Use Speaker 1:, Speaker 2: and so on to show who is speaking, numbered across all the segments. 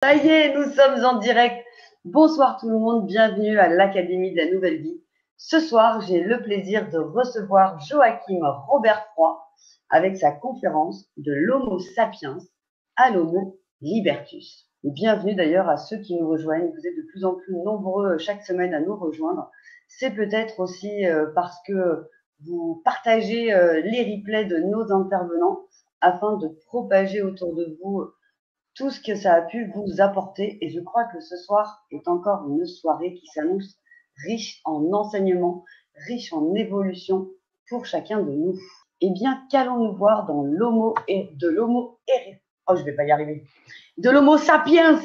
Speaker 1: Ça y est, nous sommes en direct. Bonsoir tout le monde, bienvenue à l'Académie de la Nouvelle Vie. Ce soir, j'ai le plaisir de recevoir Joachim Robert Froid avec sa conférence de l'Homo sapiens à l'Homo libertus. Et bienvenue d'ailleurs à ceux qui nous rejoignent. Vous êtes de plus en plus nombreux chaque semaine à nous rejoindre. C'est peut-être aussi parce que vous partagez les replays de nos intervenants afin de propager autour de vous tout ce que ça a pu vous apporter. Et je crois que ce soir est encore une soirée qui s'annonce riche en enseignements, riche en évolution pour chacun de nous. Eh bien, qu'allons-nous voir dans l'homo et de l'homo oh, je vais pas y arriver. De l'homo sapiens.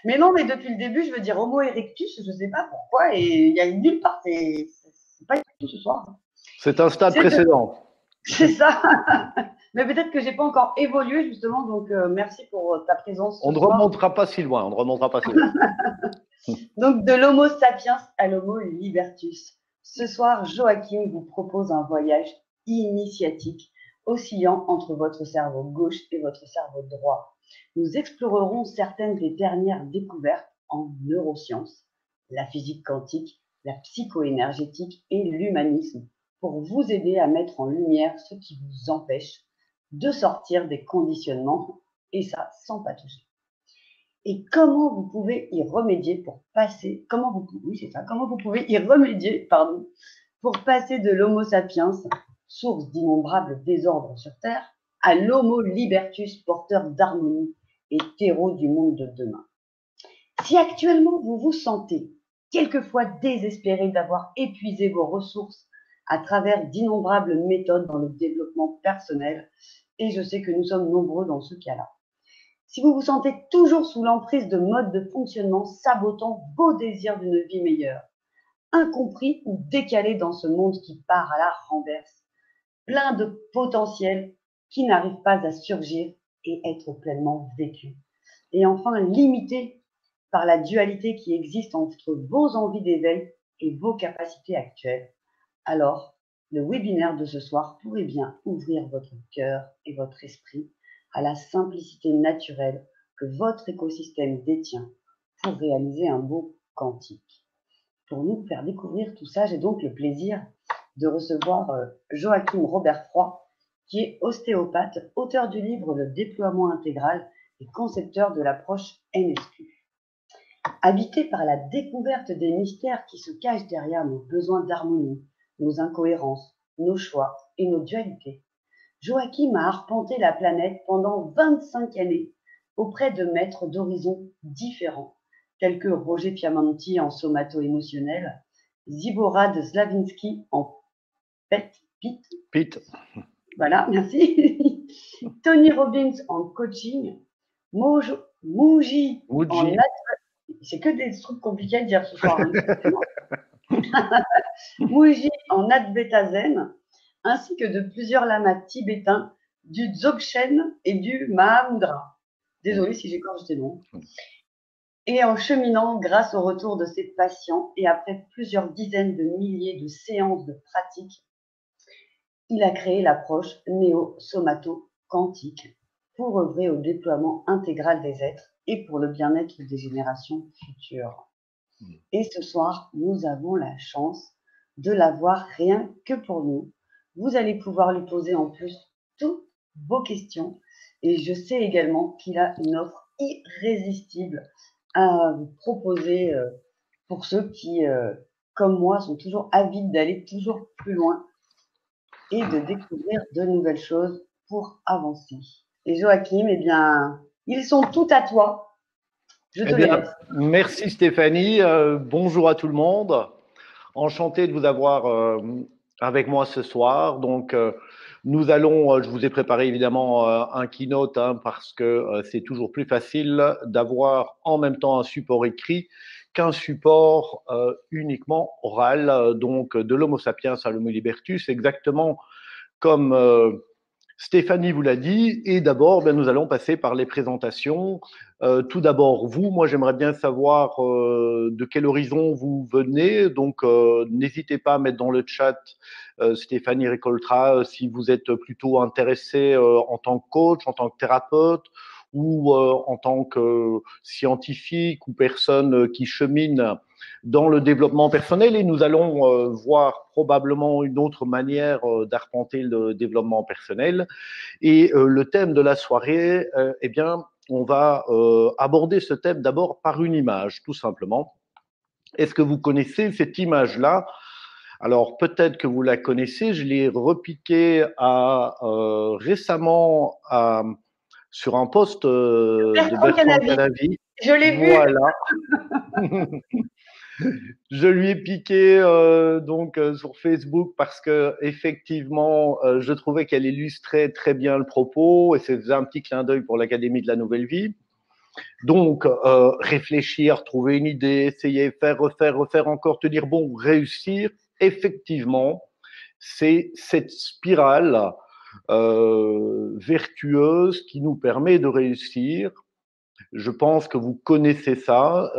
Speaker 1: Mais non, mais depuis le début, je veux dire homo erectus, je sais pas pourquoi, et il y a nulle part, c'est pas tout ce soir.
Speaker 2: C'est un stade précédent.
Speaker 1: C'est ça. Mais peut-être que j'ai pas encore évolué justement, donc merci pour ta présence.
Speaker 2: On ne remontera pas si loin. On ne remontera pas si loin.
Speaker 1: Donc de l'Homo sapiens à l'Homo libertus. Ce soir, Joachim vous propose un voyage initiatique oscillant entre votre cerveau gauche et votre cerveau droit. Nous explorerons certaines des dernières découvertes en neurosciences, la physique quantique, la psychoénergétique et l'humanisme pour vous aider à mettre en lumière ce qui vous empêche de sortir des conditionnements, et ça sans patauger. Et comment vous pouvez y remédier pour passer, comment vous pouvez y remédier, pour passer de l'Homo sapiens, source d'innombrables désordres sur Terre, à l'Homo libertus, porteur d'harmonie et terreau du monde de demain. Si actuellement vous vous sentez quelquefois désespéré d'avoir épuisé vos ressources à travers d'innombrables méthodes dans le développement personnel, et je sais que nous sommes nombreux dans ce cas-là, si vous vous sentez toujours sous l'emprise de modes de fonctionnement sabotant vos désirs d'une vie meilleure, incompris ou décalés dans ce monde qui part à la renverse, plein de potentiel qui n'arrive pas à surgir et être pleinement vécu, et enfin limité par la dualité qui existe entre vos envies d'éveil et vos capacités actuelles, alors le webinaire de ce soir pourrait bien ouvrir votre cœur et votre esprit à la simplicité naturelle que votre écosystème détient pour réaliser un beau quantique. Pour nous faire découvrir tout ça, j'ai donc le plaisir de recevoir Joachim Robert Froid, qui est ostéopathe, auteur du livre Le déploiement intégral et concepteur de l'approche NSQ. Habité par la découverte des mystères qui se cachent derrière nos besoins d'harmonie, nos incohérences, nos choix et nos dualités, Joachim a arpenté la planète pendant 25 années auprès de maîtres d'horizons différents, tels que Roger Piamonti en somato-émotionnel, Ziborad Slavinsky en PET. Voilà, merci. Tony Robbins en coaching, Mouji en c'est que des trucs compliqués à dire ce soir. Mouji en Advaita Zen, ainsi que de plusieurs lamas tibétains, du Dzogchen et du Mahamudra. Désolée si j'écorche tes noms. Et en cheminant grâce au retour de ses patients et après plusieurs dizaines de milliers de séances de pratique, il a créé l'approche néo-somato-quantique pour œuvrer au déploiement intégral des êtres et pour le bien-être des générations futures. Et ce soir, nous avons la chance de l'avoir rien que pour nous. Vous allez pouvoir lui poser en plus toutes vos questions. Et je sais également qu'il a une offre irrésistible à vous proposer pour ceux qui, comme moi, sont toujours avides d'aller toujours plus loin et de découvrir de nouvelles choses pour avancer. Et Joachim, eh bien, ils sont tout à toi. Je te les laisse.
Speaker 2: Merci Stéphanie. Bonjour à tout le monde. Enchanté de vous avoir avec moi ce soir. Donc, nous allons, je vous ai préparé évidemment un keynote parce que c'est toujours plus facile d'avoir en même temps un support écrit qu'un support uniquement oral. Donc, de l'Homo sapiens à l'Homo libertus, exactement comme Stéphanie vous l'a dit. Et d'abord, nous allons passer par les présentations. Tout d'abord, moi, j'aimerais bien savoir de quel horizon vous venez. Donc, n'hésitez pas à mettre dans le chat, Stéphanie récoltera si vous êtes plutôt intéressé en tant que coach, en tant que thérapeute, ou en tant que scientifique ou personne qui chemine dans le développement personnel, et nous allons voir probablement une autre manière d'arpenter le développement personnel. Et le thème de la soirée, eh bien, on va aborder ce thème d'abord par une image, tout simplement. Est-ce que vous connaissez cette image-là? Alors, peut-être que vous la connaissez, je l'ai repiquée récemment sur un post de
Speaker 1: Bertrand
Speaker 2: Bertrand
Speaker 1: Canavi,
Speaker 2: Canavi.
Speaker 1: je l'ai vu.
Speaker 2: Voilà. Je lui ai piqué sur Facebook parce que effectivement, je trouvais qu'elle illustrait très bien le propos et ça faisait un petit clin d'œil pour l'Académie de la Nouvelle Vie. Donc, réfléchir, trouver une idée, essayer, faire, refaire encore, te dire bon, réussir. Effectivement, c'est cette spirale vertueuse qui nous permet de réussir. Je pense que vous connaissez ça,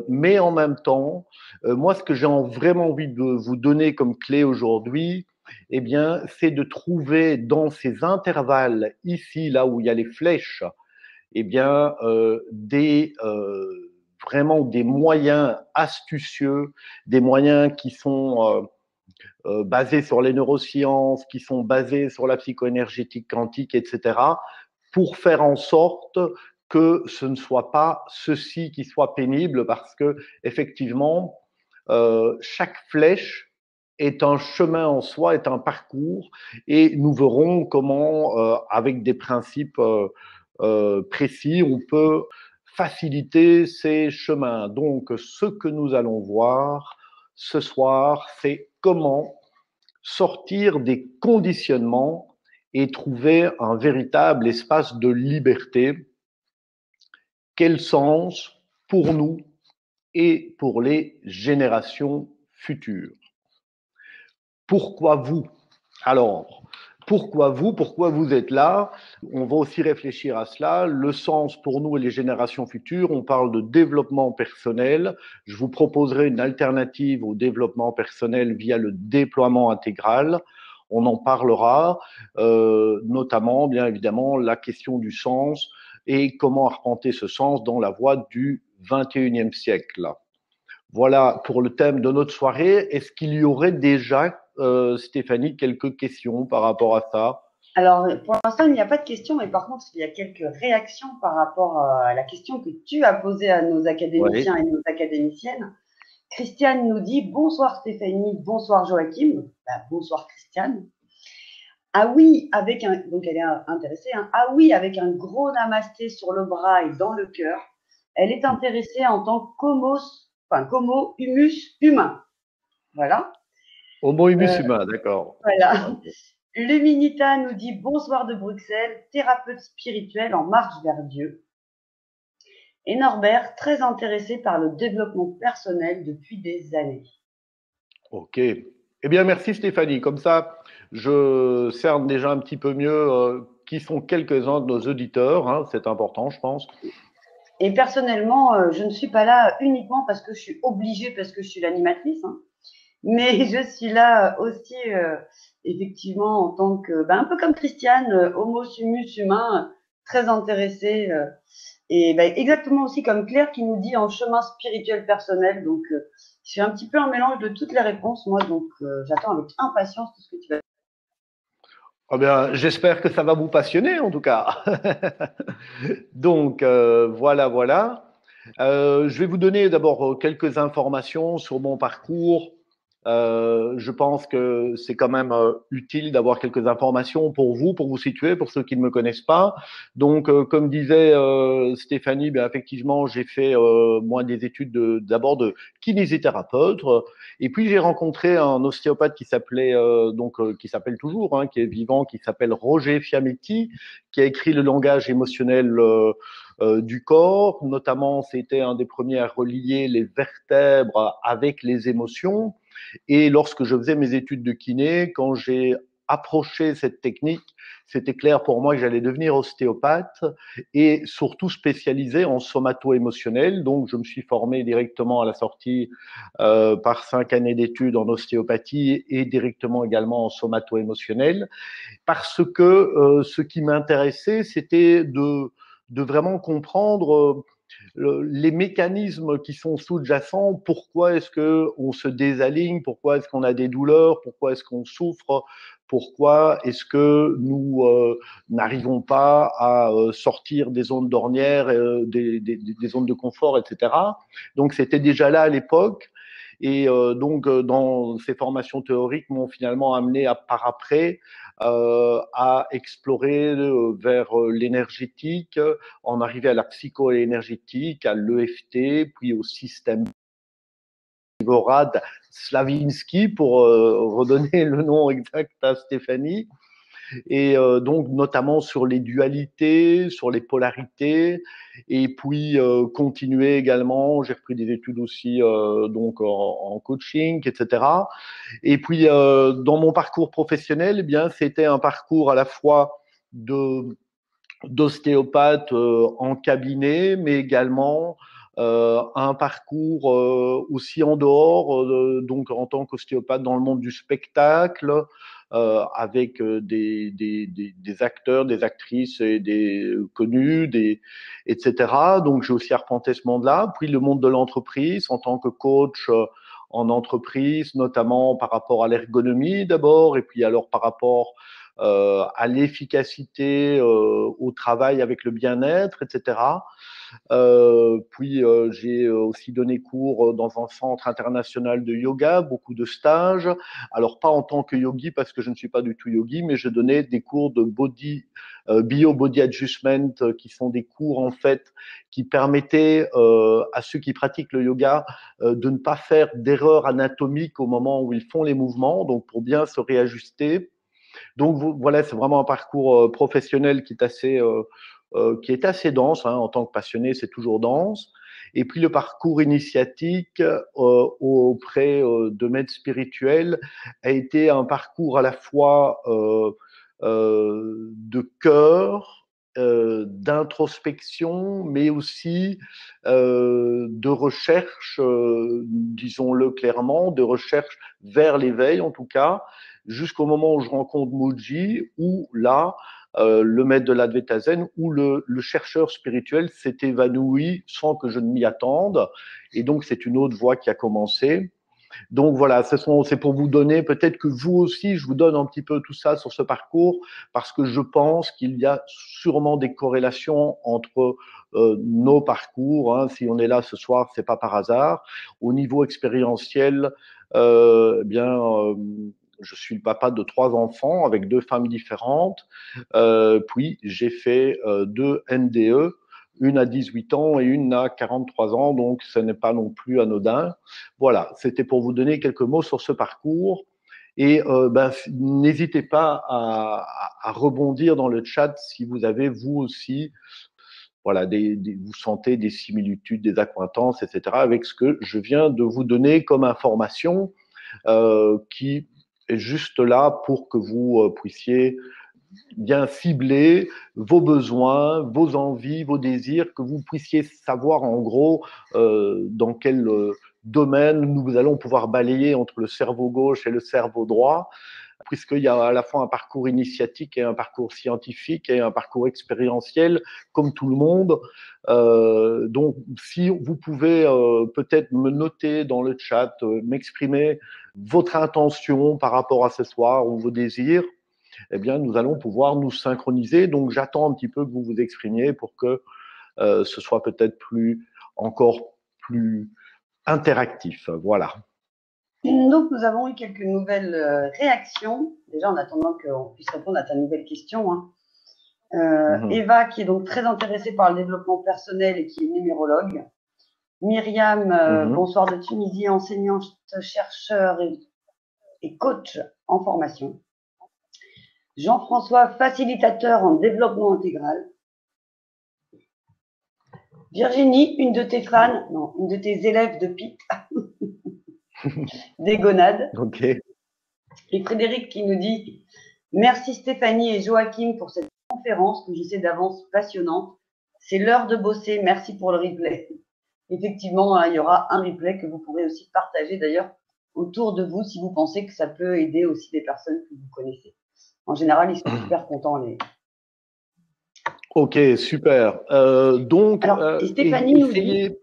Speaker 2: mais en même temps, moi, ce que j'ai vraiment envie de vous donner comme clé aujourd'hui, eh bien, c'est de trouver dans ces intervalles ici, là où il y a les flèches, eh bien, vraiment des moyens astucieux, des moyens qui sont basés sur les neurosciences, qui sont basés sur la psychoénergétique quantique, etc., pour faire en sorte que ce ne soit pas ceci qui soit pénible, parce que effectivement, chaque flèche est un chemin en soi, est un parcours, et nous verrons comment, avec des principes précis, on peut faciliter ces chemins. Donc, ce que nous allons voir ce soir, c'est comment sortir des conditionnements et trouver un véritable espace de liberté. Quel sens pour nous et pour les générations futures? Pourquoi vous? Alors, pourquoi vous? Pourquoi vous êtes là? On va aussi réfléchir à cela. Le sens pour nous et les générations futures, on parle de développement personnel. Je vous proposerai une alternative au développement personnel via le déploiement intégral. On en parlera, notamment, bien évidemment, la question du sens et comment arpenter ce sens dans la voie du 21e siècle. Voilà pour le thème de notre soirée. Est-ce qu'il y aurait déjà, Stéphanie, quelques questions par rapport à ça?
Speaker 1: Alors, pour l'instant, il n'y a pas de questions, mais par contre, il y a quelques réactions par rapport à la question que tu as posée à nos académiciens
Speaker 2: Oui.
Speaker 1: et nos académiciennes. Christiane nous dit bonsoir Stéphanie, bonsoir Joachim. Bonsoir Christiane. Ah oui, donc elle est intéressée. Hein. Ah oui, avec un gros namasté sur le bras et dans le cœur. Elle est intéressée en tant qu'homo humus humain. Voilà.
Speaker 2: Homo humus humain, d'accord.
Speaker 1: Voilà. Luminita nous dit bonsoir de Bruxelles, thérapeute spirituel en marche vers Dieu. Et Norbert, très intéressé par le développement personnel depuis des années.
Speaker 2: Ok. Eh bien, merci Stéphanie. Comme ça, je cerne déjà un petit peu mieux qui sont quelques-uns de nos auditeurs. Hein. C'est important, je pense.
Speaker 1: Et personnellement, je ne suis pas là uniquement parce que je suis obligée, parce que je suis l'animatrice, hein, mais je suis là aussi, effectivement, en tant que, un peu comme Christiane, homo humus humain, très intéressée, et exactement aussi comme Claire qui nous dit en chemin spirituel personnel. Donc, je suis un petit peu un mélange de toutes les réponses, moi, donc j'attends avec impatience tout ce que tu vas dire.
Speaker 2: Eh bien, j'espère que ça va vous passionner, en tout cas. Donc, voilà. Je vais vous donner d'abord quelques informations sur mon parcours. Je pense que c'est quand même utile d'avoir quelques informations pour vous situer, pour ceux qui ne me connaissent pas. Donc, comme disait Stéphanie, bien effectivement, j'ai fait moi des études d'abord de kinésithérapeute, et puis j'ai rencontré un ostéopathe qui s'appelait qui s'appelle toujours, hein, qui est vivant, qui s'appelle Roger Fiametti, qui a écrit le langage émotionnel du corps. Notamment, c'était un des premiers à relier les vertèbres avec les émotions. Et lorsque je faisais mes études de kiné, quand j'ai approché cette technique, c'était clair pour moi que j'allais devenir ostéopathe et surtout spécialisé en somato-émotionnel. Donc, je me suis formé directement à la sortie par 5 années d'études en ostéopathie et directement également en somato-émotionnel, parce que ce qui m'intéressait, c'était de vraiment comprendre les mécanismes qui sont sous-jacents, pourquoi est-ce qu'on se désaligne, pourquoi est-ce qu'on a des douleurs, pourquoi est-ce qu'on souffre, pourquoi est-ce que nous n'arrivons pas à sortir des zones d'ornière, des zones de confort, etc. Donc c'était déjà là à l'époque. Et donc, dans ces formations théoriques m'ont finalement amené par après à explorer vers l'énergétique, en arriver à la psycho-énergétique, à l'EFT, puis au système Gorad Slavinsky, pour redonner le nom exact à Stéphanie. Et donc notamment sur les dualités, sur les polarités, et puis continuer également. J'ai repris des études aussi donc en coaching, etc. Et puis dans mon parcours professionnel, eh bien c'était un parcours à la fois de d'ostéopathe en cabinet, mais également un parcours aussi en dehors, donc en tant qu'ostéopathe dans le monde du spectacle, avec des acteurs, des actrices et des connus, etc. Donc j'ai aussi arpenté ce monde-là. Puis le monde de l'entreprise en tant que coach en entreprise, notamment par rapport à l'ergonomie d'abord, et puis alors par rapport à l'efficacité au travail avec le bien-être, etc. Puis j'ai aussi donné cours dans un centre international de yoga, beaucoup de stages. Alors pas en tant que yogi parce que je ne suis pas du tout yogi, mais je donnais des cours de bio body adjustment, qui sont des cours en fait qui permettaient à ceux qui pratiquent le yoga de ne pas faire d'erreurs anatomiques au moment où ils font les mouvements, donc pour bien se réajuster. Donc voilà, c'est vraiment un parcours professionnel qui est assez dense. Hein, en tant que passionné, c'est toujours dense. Et puis le parcours initiatique auprès de maîtres spirituels a été un parcours à la fois de cœur, d'introspection, mais aussi de recherche, disons-le clairement, de recherche vers l'éveil en tout cas, jusqu'au moment où je rencontre Mooji, où là, le maître de l'Advaita Zen, où le chercheur spirituel s'est évanoui sans que je ne m'y attende. Et donc, c'est une autre voie qui a commencé. Donc voilà, c'est pour vous donner, peut-être que vous aussi, je vous donne un petit peu tout ça sur ce parcours, parce que je pense qu'il y a sûrement des corrélations entre nos parcours. Hein. Si on est là ce soir, c'est pas par hasard. Au niveau expérientiel, eh bien, je suis le papa de 3 enfants avec 2 femmes différentes. Puis j'ai fait 2 NDE, une à 18 ans et une à 43 ans, donc ce n'est pas non plus anodin. Voilà, c'était pour vous donner quelques mots sur ce parcours. Et n'hésitez pas à rebondir dans le chat si vous avez vous aussi, voilà, vous sentez des similitudes, des accointances, etc. avec ce que je viens de vous donner comme information, qui est juste là pour que vous puissiez bien cibler vos besoins, vos envies, vos désirs, que vous puissiez savoir en gros dans quel domaine nous allons pouvoir balayer entre le cerveau gauche et le cerveau droit, puisqu'il y a à la fois un parcours initiatique et un parcours scientifique et un parcours expérientiel, comme tout le monde. Donc, si vous pouvez peut-être me noter dans le chat, m'exprimer votre intention par rapport à ce soir ou vos désirs, eh bien, nous allons pouvoir nous synchroniser. Donc, j'attends un petit peu que vous vous exprimiez pour que ce soit peut-être encore plus interactif. Voilà.
Speaker 1: Donc, nous avons eu quelques nouvelles réactions. Déjà, en attendant qu'on puisse répondre à ta nouvelle question. Hein. Eva, qui est donc très intéressée par le développement personnel et qui est numérologue. Myriam, bonsoir de Tunisie, enseignante, chercheur et coach en formation. Jean-François, facilitateur en développement intégral. Virginie, une de tes fans, non, une de tes élèves de PIT, des gonades.
Speaker 2: Ok.
Speaker 1: Et Frédéric qui nous dit merci Stéphanie et Joachim pour cette conférence que je sais d'avance passionnante. C'est l'heure de bosser, merci pour le replay. Effectivement, il y aura un replay que vous pourrez aussi partager d'ailleurs autour de vous si vous pensez que ça peut aider aussi des personnes que vous connaissez. En général, ils sont super contents.
Speaker 2: Ok, super. Donc,
Speaker 1: Alors, et Stéphanie nous dit,
Speaker 2: essayez.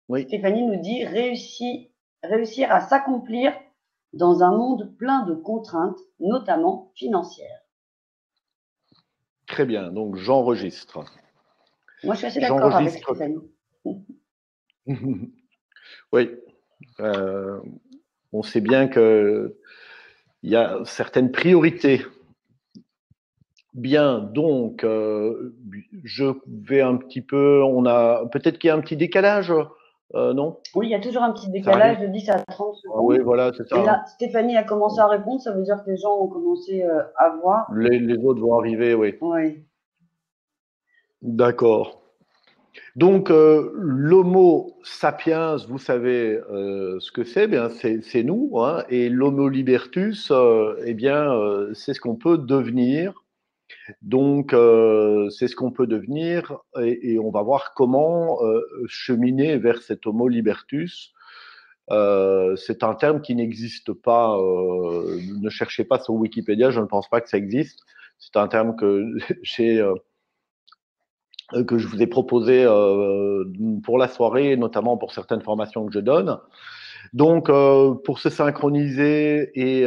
Speaker 2: Oui.
Speaker 1: Stéphanie nous dit réussir à s'accomplir dans un monde plein de contraintes, notamment financières.
Speaker 2: Très bien. Donc, j'enregistre.
Speaker 1: Moi, je suis assez d'accord avec
Speaker 2: J'enregistre.
Speaker 1: Stéphanie.
Speaker 2: Oui. On sait bien qu'il y a certaines priorités. Bien, donc, je vais un petit peu. On a peut-être qu'il y a un petit décalage, non?
Speaker 1: Oui, il y a toujours un petit
Speaker 2: Ça arrive?
Speaker 1: décalage de 10 à 30
Speaker 2: Ah oui,
Speaker 1: secondes.
Speaker 2: voilà, c'est
Speaker 1: Mais
Speaker 2: ça.
Speaker 1: là, Stéphanie a commencé à répondre, ça veut dire que les gens ont commencé à voir.
Speaker 2: Les autres vont arriver, oui.
Speaker 1: Oui.
Speaker 2: D'accord. Donc, l'Homo sapiens, vous savez ce que c'est, bien, c'est nous, hein, et l'Homo libertus, eh bien, c'est ce qu'on peut devenir. Donc, c'est ce qu'on peut devenir, et on va voir comment cheminer vers cet Homo libertus. C'est un terme qui n'existe pas. Ne cherchez pas sur Wikipédia, je ne pense pas que ça existe. C'est un terme que j'ai que je vous ai proposé pour la soirée, notamment pour certaines formations que je donne. Donc, pour se synchroniser et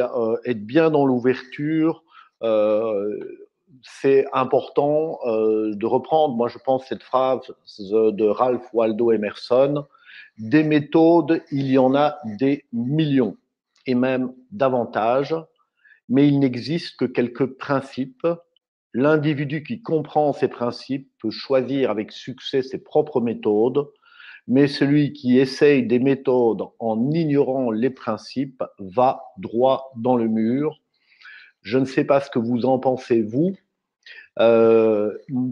Speaker 2: être bien dans l'ouverture, euh, c'est important de reprendre, moi je pense, cette phrase de Ralph Waldo Emerson, des méthodes, il y en a des millions, et même davantage, mais il n'existe que quelques principes. L'individu qui comprend ces principes peut choisir avec succès ses propres méthodes, mais celui qui essaye des méthodes en ignorant les principes va droit dans le mur. Je ne sais pas ce que vous en pensez, vous.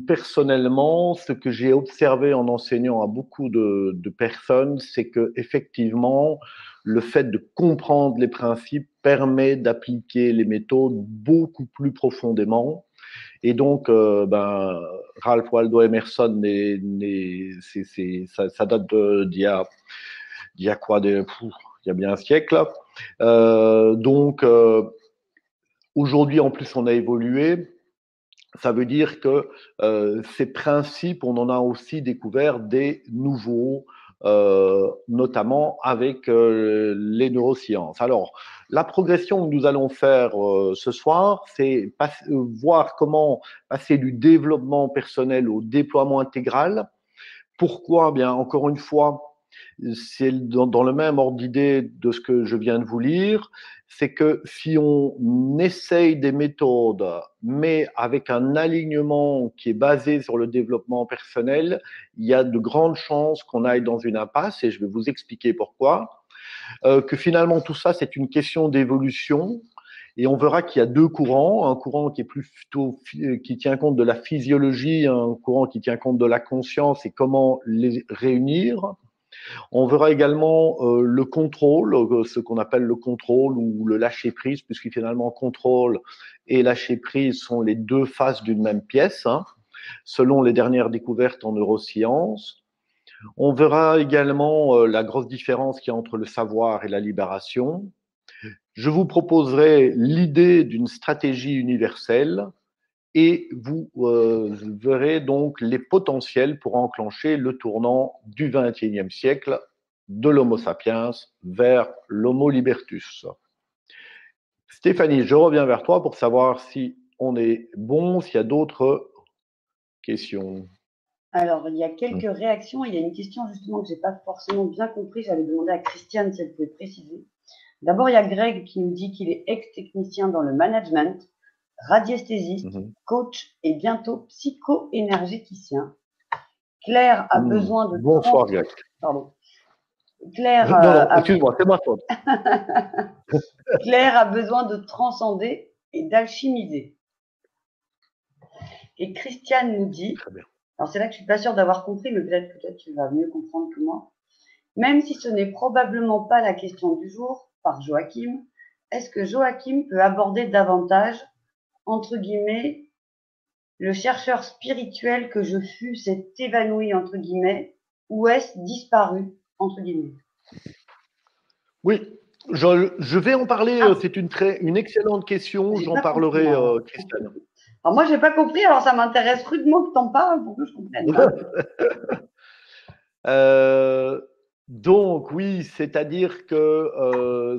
Speaker 2: Personnellement, ce que j'ai observé en enseignant à beaucoup de personnes, c'est que effectivement, le fait de comprendre les principes permet d'appliquer les méthodes beaucoup plus profondément. Et donc, Ralph Waldo Emerson, ça date d'il y a quoi, il y a bien un siècle. Donc, aujourd'hui, en plus, on a évolué. Ça veut dire que ces principes, on en a aussi découvert des nouveaux, notamment avec les neurosciences. Alors, la progression que nous allons faire ce soir, c'est voir comment passer du développement personnel au déploiement intégral. Pourquoi? Bien, encore une fois, c'est dans le même ordre d'idée de ce que je viens de vous lire, c'est que si on essaye des méthodes, mais avec un alignement qui est basé sur le développement personnel, il y a de grandes chances qu'on aille dans une impasse, et je vais vous expliquer pourquoi. Que finalement, tout ça, c'est une question d'évolution. Et on verra qu'il y a deux courants, un courant qui est plutôt qui tient compte de la physiologie, un courant qui tient compte de la conscience et comment les réunir. On verra également le contrôle, ce qu'on appelle le contrôle ou le lâcher prise, puisque finalement contrôle et lâcher prise sont les deux faces d'une même pièce, hein, selon les dernières découvertes en neurosciences. On verra également la grosse différence qu'il y a entre le savoir et la libération. Je vous proposerai l'idée d'une stratégie universelle et vous verrez donc les potentiels pour enclencher le tournant du XXIe siècle de l'Homo sapiens vers l'Homo libertus. Stéphanie, je reviens vers toi pour savoir si on est bon, s'il y a d'autres questions.
Speaker 1: Alors, il y a quelques réactions. Il y a une question justement que je n'ai pas forcément bien compris. J'avais demandé à Christiane si elle pouvait préciser. D'abord, il y a Greg qui nous dit qu'il est ex-technicien dans le management, radiesthésiste, coach et bientôt psycho-énergéticien. Claire a besoin de...
Speaker 2: Bonsoir, Greg.
Speaker 1: Pardon. Claire,
Speaker 2: non, excuse-moi, c'est ma faute.
Speaker 1: Claire a besoin de transcender et d'alchimiser. Et Christiane nous dit, alors c'est là que je suis pas sûre d'avoir compris, mais peut-être tu vas mieux comprendre que moi. Même si ce n'est probablement pas la question du jour, par Joachim, est-ce que Joachim peut aborder davantage, entre guillemets, le chercheur spirituel que je fus s'est évanoui, entre guillemets, ou est-ce disparu, entre guillemets?
Speaker 2: Oui, je vais en parler, c'est une excellente question, j'en parlerai, Christiane.
Speaker 1: Alors moi, j'ai pas compris, alors ça m'intéresse rudement que t'en parles pour que je comprenne.
Speaker 2: Euh, donc oui, c'est-à-dire que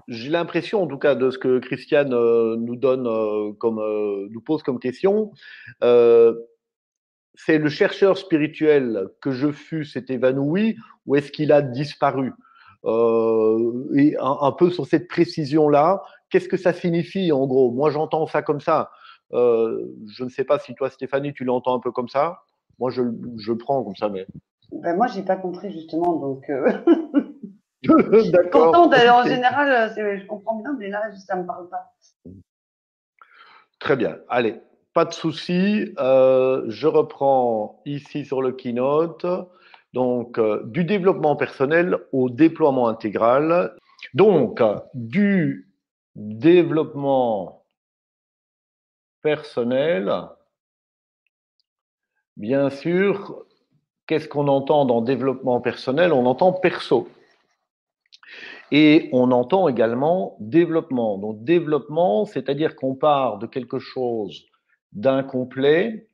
Speaker 2: j'ai l'impression, en tout cas, de ce que Christiane nous donne nous pose comme question, euh, c'est le chercheur spirituel que je fus s'est évanoui ou est-ce qu'il a disparu? Et un peu sur cette précision-là, qu'est-ce que ça signifie en gros? Moi, j'entends ça comme ça. Je ne sais pas si toi, Stéphanie, tu l'entends un peu comme ça. Moi, je le prends comme ça, mais.
Speaker 1: Ben, moi, j'ai pas compris justement, donc
Speaker 2: D'accord,
Speaker 1: pourtant, en
Speaker 2: ok.
Speaker 1: général, je comprends bien, mais là, ça me parle pas.
Speaker 2: Très bien. Allez, pas de souci. Je reprends ici sur le keynote. Donc, du développement personnel au déploiement intégral. Donc, du développement personnel, bien sûr, qu'est-ce qu'on entend dans développement personnel? On entend perso. Et on entend également développement. Donc, développement, c'est-à-dire qu'on part de quelque chose d'incomplet,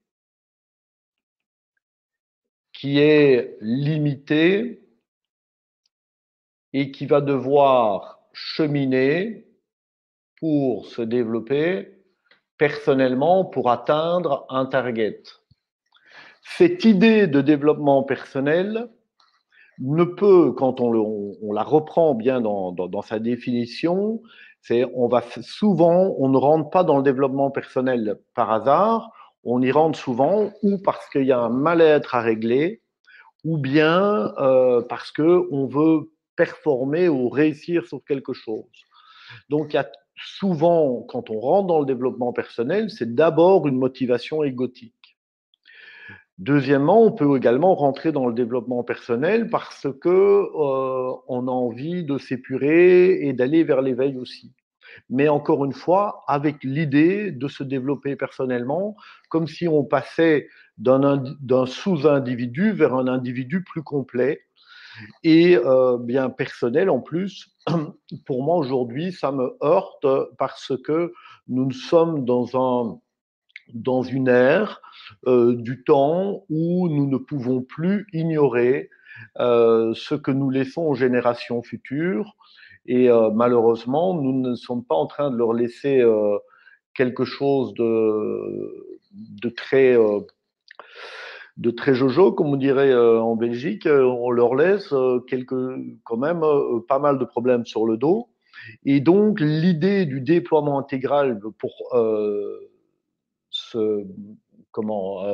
Speaker 2: qui est limité et qui va devoir cheminer pour se développer personnellement pour atteindre un target. Cette idée de développement personnel ne peut, quand on la reprend bien dans sa définition, c'est on ne rentre pas dans le développement personnel par hasard, on y rentre souvent ou parce qu'il y a un mal-être à régler, ou bien parce que on veut performer ou réussir sur quelque chose. Donc, il y a souvent, quand on rentre dans le développement personnel, c'est d'abord une motivation égotique. Deuxièmement, on peut également rentrer dans le développement personnel parce que on a envie de s'épurer et d'aller vers l'éveil aussi. Mais encore une fois, avec l'idée de se développer personnellement, comme si on passait d'un sous-individu vers un individu plus complet et bien personnel en plus. Pour moi aujourd'hui, ça me heurte parce que nous sommes dans une ère du temps où nous ne pouvons plus ignorer ce que nous laissons aux générations futures. Et malheureusement, nous ne sommes pas en train de leur laisser quelque chose de très de très jojo, comme on dirait en Belgique. On leur laisse quand même pas mal de problèmes sur le dos. Et donc, l'idée du déploiement intégral pour ce, comment,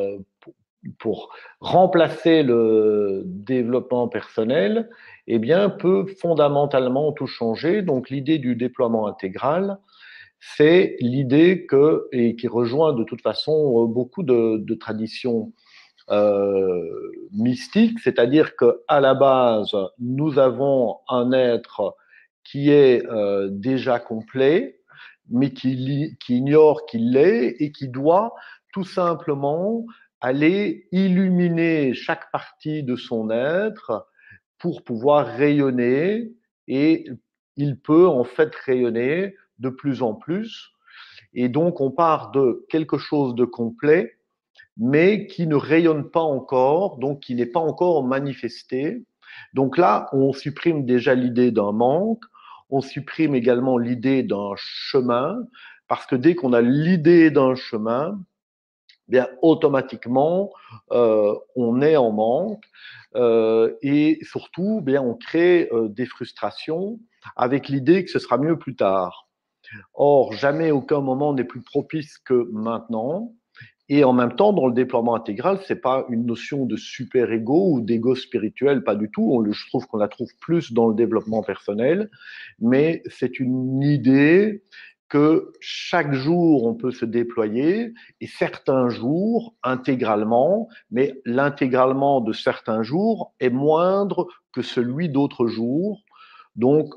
Speaker 2: pour remplacer le développement personnel, eh bien, peut fondamentalement tout changer. Donc, l'idée du déploiement intégral, c'est l'idée et qui rejoint de toute façon beaucoup de traditions mystique, c'est-à-dire qu'à la base, nous avons un être qui est déjà complet, mais qui ignore qu'il l'est et qui doit tout simplement aller illuminer chaque partie de son être pour pouvoir rayonner et il peut en fait rayonner de plus en plus. Et donc on part de quelque chose de complet mais qui ne rayonne pas encore, donc qui n'est pas encore manifesté. Donc là, on supprime déjà l'idée d'un manque, on supprime également l'idée d'un chemin, parce que dès qu'on a l'idée d'un chemin, bien automatiquement, on est en manque et surtout, bien on crée des frustrations avec l'idée que ce sera mieux plus tard. Or, jamais aucun moment n'est plus propice que maintenant. Et en même temps, dans le déploiement intégral, c'est pas une notion de super-ego ou d'ego spirituel, pas du tout. Je trouve qu'on la trouve plus dans le développement personnel, mais c'est une idée que chaque jour, on peut se déployer et certains jours, intégralement, mais l'intégralement de certains jours est moindre que celui d'autres jours. Donc,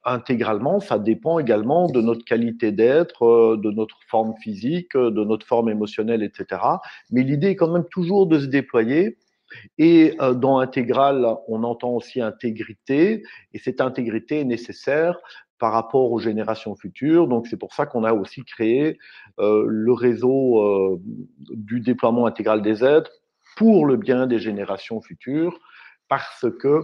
Speaker 2: intégralement, ça dépend également de notre qualité d'être, de notre forme physique, de notre forme émotionnelle, etc. Mais l'idée est quand même toujours de se déployer. Et dans intégral, on entend aussi intégrité, et cette intégrité est nécessaire par rapport aux générations futures. Donc, c'est pour ça qu'on a aussi créé le réseau du déploiement intégral des aides pour le bien des générations futures, parce que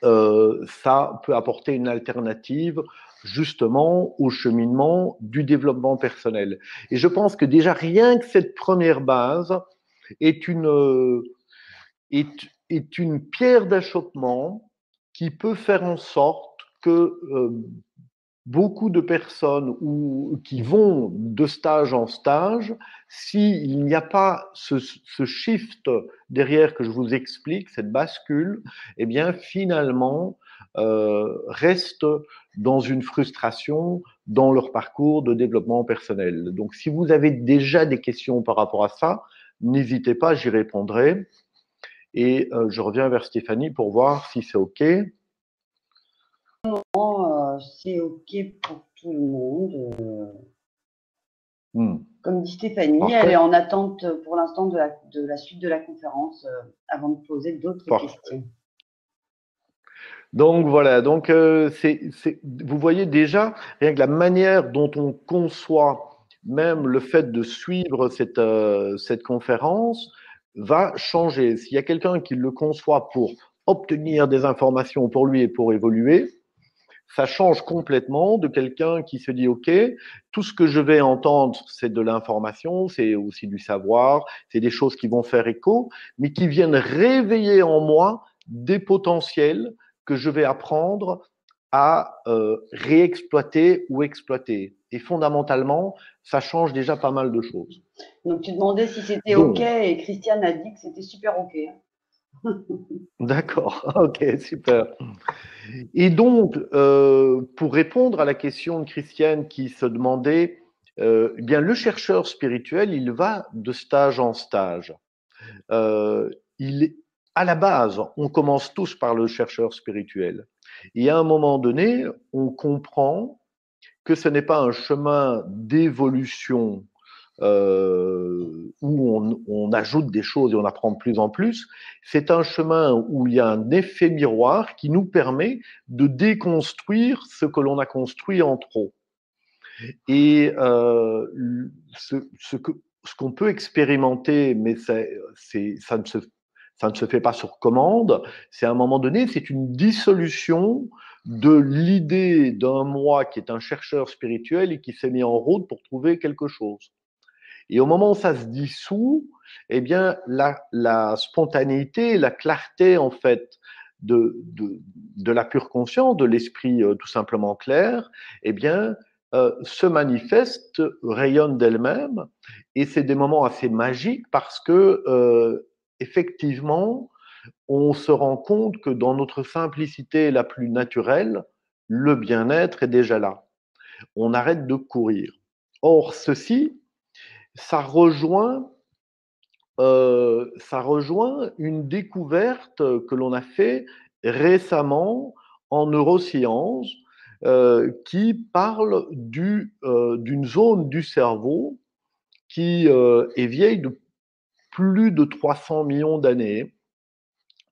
Speaker 2: ça peut apporter une alternative justement au cheminement du développement personnel. Et je pense que déjà rien que cette première base est est une pierre d'achoppement qui peut faire en sorte que beaucoup de personnes qui vont de stage en stage, s'il n'y a pas ce shift derrière que je vous explique, cette bascule, eh bien finalement restent dans une frustration dans leur parcours de développement personnel. Donc si vous avez déjà des questions par rapport à ça, n'hésitez pas, j'y répondrai. Et je reviens vers Stéphanie pour voir si c'est OK.
Speaker 1: C'est OK pour tout le monde. Comme dit Stéphanie,
Speaker 2: Parfait.
Speaker 1: elle est en attente pour l'instant de la suite de la conférence avant de poser d'autres questions.
Speaker 2: Donc voilà, donc vous voyez déjà, rien que la manière dont on conçoit même le fait de suivre cette conférence va changer. S'il y a quelqu'un qui le conçoit pour obtenir des informations pour lui et pour évoluer, ça change complètement de quelqu'un qui se dit, OK, tout ce que je vais entendre, c'est de l'information, c'est aussi du savoir, c'est des choses qui vont faire écho, mais qui viennent réveiller en moi des potentiels que je vais apprendre à réexploiter ou exploiter. Et fondamentalement, ça change déjà pas mal de choses.
Speaker 1: Donc, tu demandais si c'était OK et Christiane a dit que c'était super OK.
Speaker 2: D'accord, OK, super. Et donc, pour répondre à la question de Christiane qui se demandait, eh bien, le chercheur spirituel, il va de stage en stage. À la base, on commence tous par le chercheur spirituel. Et à un moment donné, on comprend que ce n'est pas un chemin d'évolution où on ajoute des choses et on apprend de plus en plus. C'est un chemin où il y a un effet miroir qui nous permet de déconstruire ce que l'on a construit en trop. Et ce qu'on peut expérimenter, mais ça ne se fait pas sur commande, c'est à un moment donné, c'est une dissolution de l'idée d'un moi qui est un chercheur spirituel et qui s'est mis en route pour trouver quelque chose. Et au moment où ça se dissout, eh bien, la spontanéité, la clarté, en fait, de la pure conscience, de l'esprit tout simplement clair, eh bien, se manifeste, rayonne d'elle-même. Et c'est des moments assez magiques parce que, effectivement, on se rend compte que dans notre simplicité la plus naturelle, le bien-être est déjà là. On arrête de courir. Or, ceci, ça rejoint une découverte que l'on a fait récemment en neurosciences qui parle d'une zone du cerveau qui est vieille de plus de 300 millions d'années.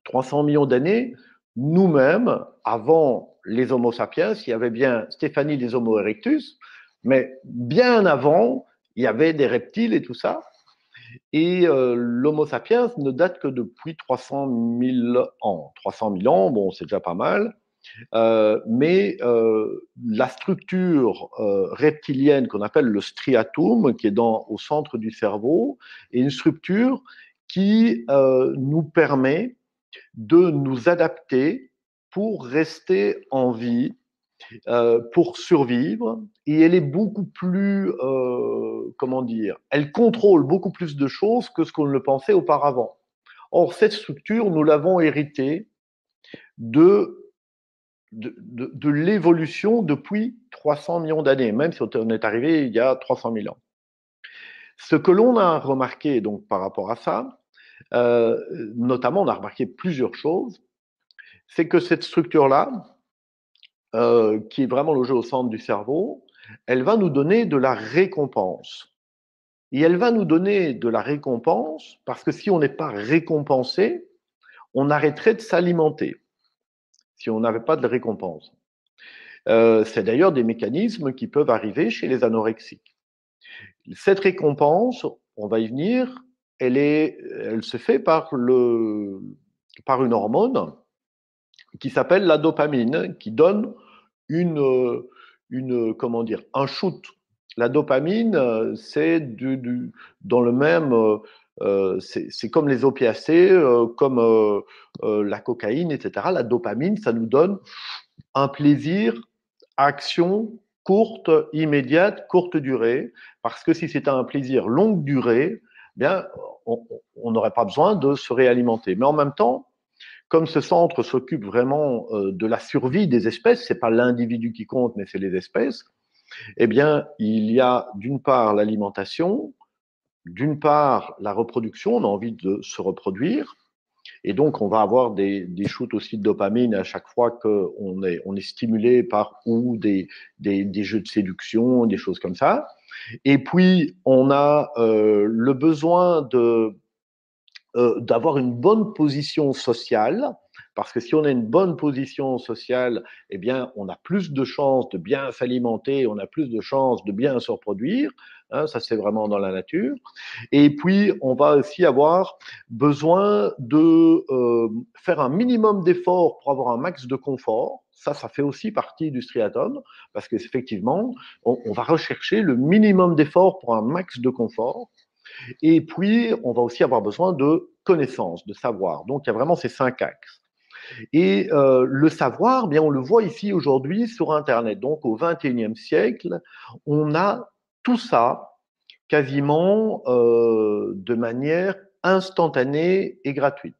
Speaker 2: 300 millions d'années, nous-mêmes, avant les Homo sapiens, il y avait bien Stéphanie des Homo erectus, mais bien avant, il y avait des reptiles et tout ça. Et l'Homo sapiens ne date que depuis 300 000 ans. 300 000 ans, bon, c'est déjà pas mal. Mais la structure reptilienne qu'on appelle le striatum, qui est au centre du cerveau, est une structure qui nous permet de nous adapter pour rester en vie, pour survivre, et elle est beaucoup plus, comment dire, elle contrôle beaucoup plus de choses que ce qu'on le pensait auparavant. Or, cette structure, nous l'avons héritée de l'évolution depuis 300 millions d'années, même si on est arrivé il y a 300 000 ans. Ce que l'on a remarqué donc par rapport à ça, notamment on a remarqué plusieurs choses, c'est que cette structure-là, qui est vraiment logée au centre du cerveau, elle va nous donner de la récompense. Et elle va nous donner de la récompense parce que si on n'est pas récompensé, on arrêterait de s'alimenter si on n'avait pas de récompense. C'est d'ailleurs des mécanismes qui peuvent arriver chez les anorexiques. Cette récompense, on va y venir, elle se fait par une hormone qui s'appelle la dopamine, qui donne comment dire, un shoot. La dopamine, c'est dans le même, c'est comme les opiacés, comme la cocaïne, etc. La dopamine, ça nous donne un plaisir, action courte, immédiate, courte durée, parce que si c'était un plaisir longue durée, bien, on n'aurait pas besoin de se réalimenter. Mais en même temps, comme ce centre s'occupe vraiment de la survie des espèces, c'est pas l'individu qui compte, mais c'est les espèces, eh bien, il y a d'une part l'alimentation, d'une part la reproduction, on a envie de se reproduire, et donc on va avoir des shoots aussi de dopamine à chaque fois qu'on est stimulé par ou des jeux de séduction, des choses comme ça. Et puis, on a le besoin d'avoir une bonne position sociale, parce que si on a une bonne position sociale, eh bien, on a plus de chances de bien s'alimenter, on a plus de chances de bien se reproduire. Hein, ça, c'est vraiment dans la nature. Et puis, on va aussi avoir besoin de faire un minimum d'efforts pour avoir un max de confort. Ça fait aussi partie du striathon, parce qu'effectivement, on va rechercher le minimum d'efforts pour un max de confort. Et puis, on va aussi avoir besoin de connaissances, de savoir. Donc, il y a vraiment ces 5 axes. Et le savoir, bien, on le voit ici aujourd'hui sur Internet. Donc, au XXIe siècle, on a tout ça quasiment de manière instantanée et gratuite.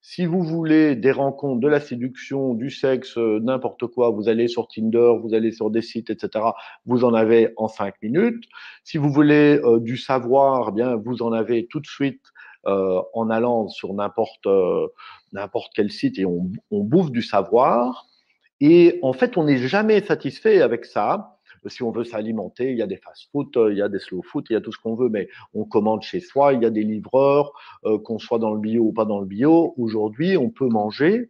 Speaker 2: Si vous voulez des rencontres, de la séduction, du sexe, n'importe quoi, vous allez sur Tinder, vous allez sur des sites, etc. Vous en avez en 5 minutes. Si vous voulez du savoir, eh bien, vous en avez tout de suite en allant sur n'importe quel site et on bouffe du savoir. Et en fait, on n'est jamais satisfait avec ça. Si on veut s'alimenter, il y a des fast-food, il y a des slow-food, il y a tout ce qu'on veut, mais on commande chez soi, il y a des livreurs, qu'on soit dans le bio ou pas dans le bio. Aujourd'hui, on peut manger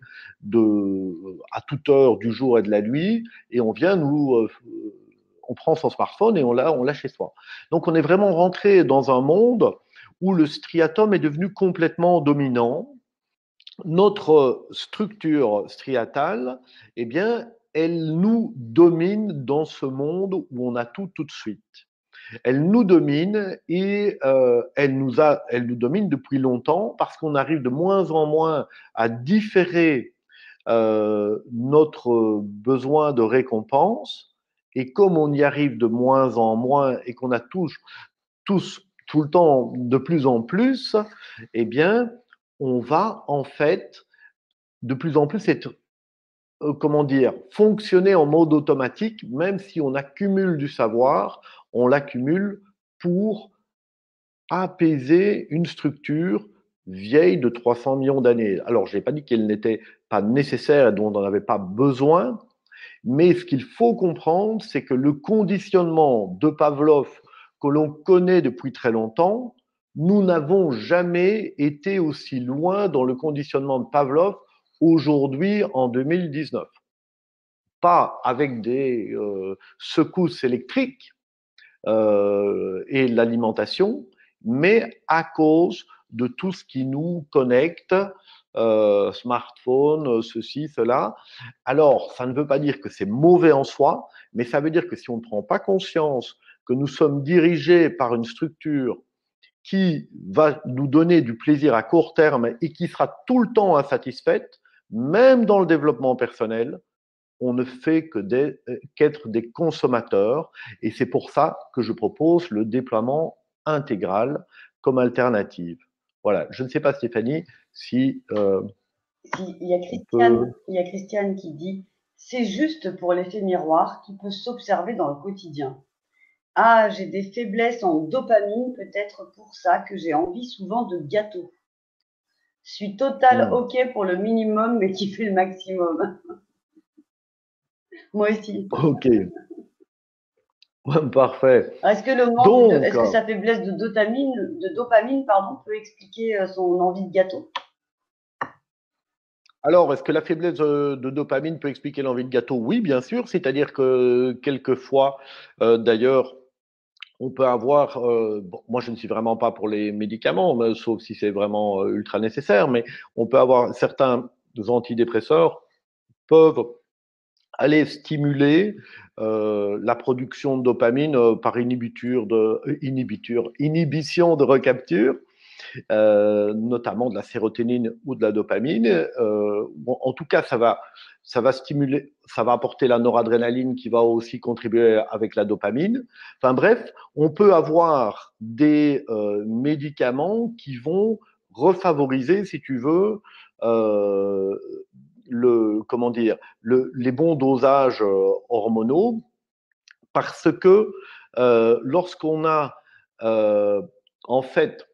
Speaker 2: à toute heure du jour et de la nuit, et on vient on prend son smartphone et on l'a chez soi. Donc, on est vraiment rentré dans un monde où le striatum est devenu complètement dominant. Notre structure striatale, eh bien, elle nous domine dans ce monde où on a tout de suite. Elle nous domine et elle nous domine depuis longtemps parce qu'on arrive de moins en moins à différer notre besoin de récompense. Et comme on y arrive de moins en moins et qu'on a tous tout le temps de plus en plus, eh bien, on va en fait de plus en plus être, comment dire, fonctionner en mode automatique, même si on accumule du savoir, on l'accumule pour apaiser une structure vieille de 300 millions d'années. Alors, je n'ai pas dit qu'elle n'était pas nécessaire et dont on n'en avait pas besoin, mais ce qu'il faut comprendre, c'est que le conditionnement de Pavlov que l'on connaît depuis très longtemps, nous n'avons jamais été aussi loin dans le conditionnement de Pavlov aujourd'hui en 2019. Pas avec des secousses électriques et l'alimentation, mais à cause de tout ce qui nous connecte, smartphone, ceci, cela. Alors, ça ne veut pas dire que c'est mauvais en soi, mais ça veut dire que si on ne prend pas conscience que nous sommes dirigés par une structure qui va nous donner du plaisir à court terme et qui sera tout le temps insatisfaite, même dans le développement personnel, on ne fait qu'être des consommateurs. Et c'est pour ça que je propose le déploiement intégral comme alternative. Voilà. Je ne sais pas, Stéphanie, si
Speaker 1: Il y a
Speaker 2: on peut.
Speaker 1: Christiane qui dit c'est juste pour l'effet miroir qui peut s'observer dans le quotidien. Ah, j'ai des faiblesses en dopamine, peut-être pour ça que j'ai envie souvent de gâteaux. Je suis total OK pour le minimum, mais qui fait le maximum. Moi aussi.
Speaker 2: Ok, parfait.
Speaker 1: Est-ce que le manque de,
Speaker 2: Donc,
Speaker 1: est-ce que sa faiblesse de dopamine, pardon, peut expliquer son envie de gâteau?
Speaker 2: Alors, est-ce que la faiblesse de dopamine peut expliquer l'envie de gâteau? Oui, bien sûr. C'est-à-dire que quelquefois, d'ailleurs, on peut avoir, bon, moi je ne suis vraiment pas pour les médicaments, mais, sauf si c'est vraiment ultra nécessaire, mais on peut avoir certains antidépresseurs peuvent aller stimuler la production de dopamine par inhibition de recapture, notamment de la sérotonine ou de la dopamine. Bon, en tout cas, ça va stimuler, ça va apporter la noradrénaline qui va aussi contribuer avec la dopamine. Enfin bref, on peut avoir des médicaments qui vont refavoriser, si tu veux, euh, comment dire, les bons dosages hormonaux, parce que lorsqu'on a en fait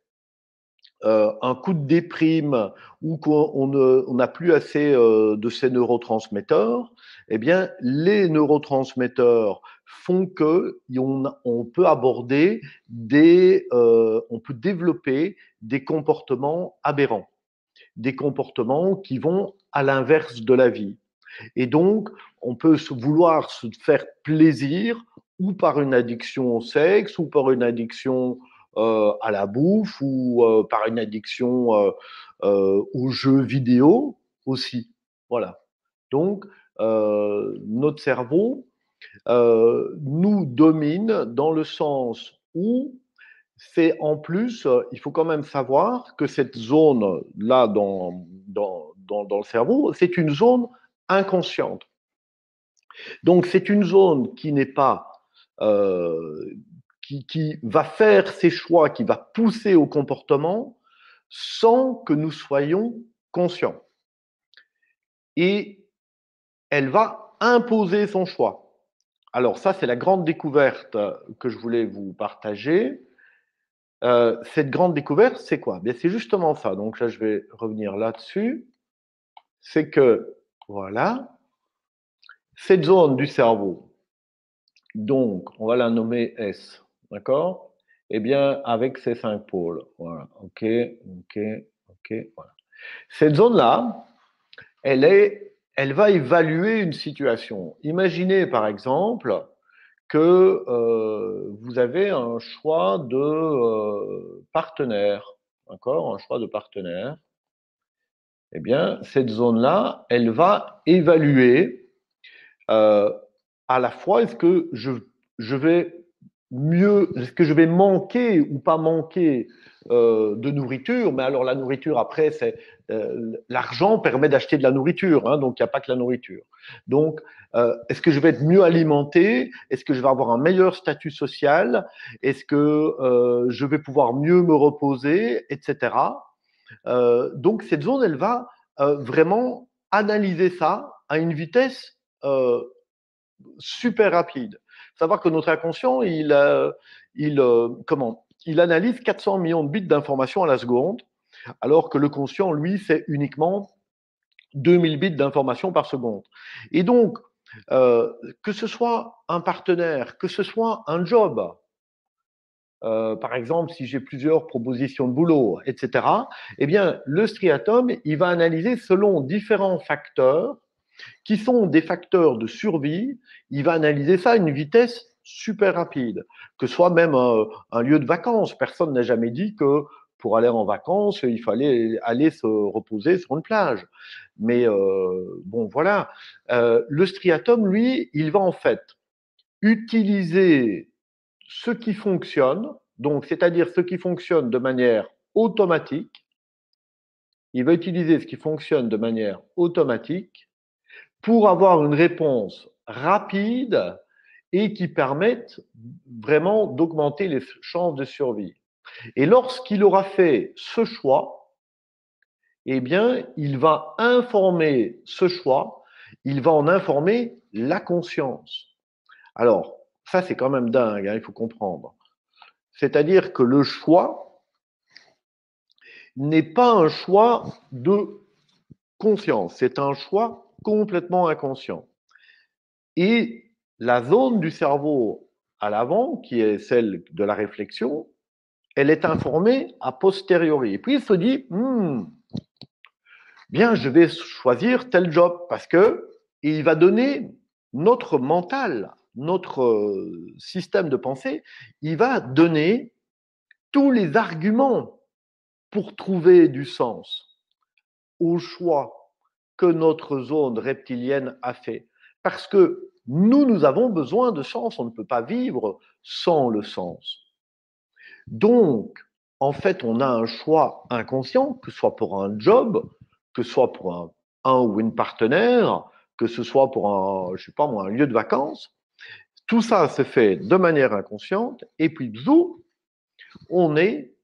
Speaker 2: un coup de déprime ou qu'on n'a plus assez de ces neurotransmetteurs, eh bien, les neurotransmetteurs font que on peut aborder on peut développer des comportements aberrants, des comportements qui vont à l'inverse de la vie. Et donc, on peut vouloir se faire plaisir ou par une addiction au sexe, ou par une addiction à la bouffe, ou par une addiction aux jeux vidéo aussi. Voilà. Donc, notre cerveau nous domine dans le sens où c'est en plus, il faut quand même savoir que cette zone-là dans le cerveau, c'est une zone inconsciente. Donc, c'est une zone qui n'est pas, euh, qui va faire ses choix, qui va pousser au comportement sans que nous soyons conscients. Et elle va imposer son choix. Alors, ça, c'est la grande découverte que je voulais vous partager. Cette grande découverte, c'est quoi? Bien, c'est justement ça. Donc là, je vais revenir là-dessus. C'est que, voilà, cette zone du cerveau, donc, on va la nommer S, d'accord? Eh bien, avec ces 5 pôles. Voilà, ok, ok, ok, voilà. Cette zone-là, elle va évaluer une situation. Imaginez, par exemple, que vous avez un choix de partenaire, d'accord? Un choix de partenaire. Eh bien, cette zone-là, elle va évaluer euh, à la fois est-ce que je vais est-ce que je vais manquer ou pas manquer de nourriture, mais alors la nourriture après, l'argent permet d'acheter de la nourriture, hein, donc il n'y a pas que la nourriture. Donc, est-ce que je vais être mieux alimenté? Est-ce que je vais avoir un meilleur statut social? Est-ce que je vais pouvoir mieux me reposer, etc. Donc cette zone, elle va vraiment analyser ça à une vitesse super rapide. Savoir que notre inconscient, il analyse 400 millions de bits d'informations à la seconde, alors que le conscient, lui, c'est uniquement 2000 bits d'informations par seconde. Et donc, que ce soit un partenaire, que ce soit un job, par exemple, si j'ai plusieurs propositions de boulot, etc., eh bien, le striatum, il va analyser selon différents facteurs qui sont des facteurs de survie. Il va analyser ça à une vitesse super rapide, que ce soit même un lieu de vacances. Personne n'a jamais dit que pour aller en vacances, il fallait aller se reposer sur une plage. Mais bon, voilà. Le striatum, lui, il va en fait utiliser ce qui fonctionne, donc c'est-à-dire ce qui fonctionne de manière automatique. Il va utiliser ce qui fonctionne de manière automatique pour avoir une réponse rapide et qui permette vraiment d'augmenter les chances de survie. Et lorsqu'il aura fait ce choix, eh bien, il va informer ce choix, il va en informer la conscience. Alors, ça, c'est quand même dingue, hein, il faut comprendre. C'est-à-dire que le choix n'est pas un choix de conscience, c'est un choix complètement inconscient. Et la zone du cerveau à l'avant, qui est celle de la réflexion, elle est informée a posteriori. Et puis il se dit, bien, je vais choisir tel job parce que il va donner notre mental, notre système de pensée, il va donner tous les arguments pour trouver du sens au choix que notre zone reptilienne a fait. Parce que nous avons besoin de sens, on ne peut pas vivre sans le sens. Donc, en fait, on a un choix inconscient, que ce soit pour un job, que ce soit pour un ou une partenaire, que ce soit pour un, je sais pas moi, un lieu de vacances. Tout ça se fait de manière inconsciente, et puis, bzou, on est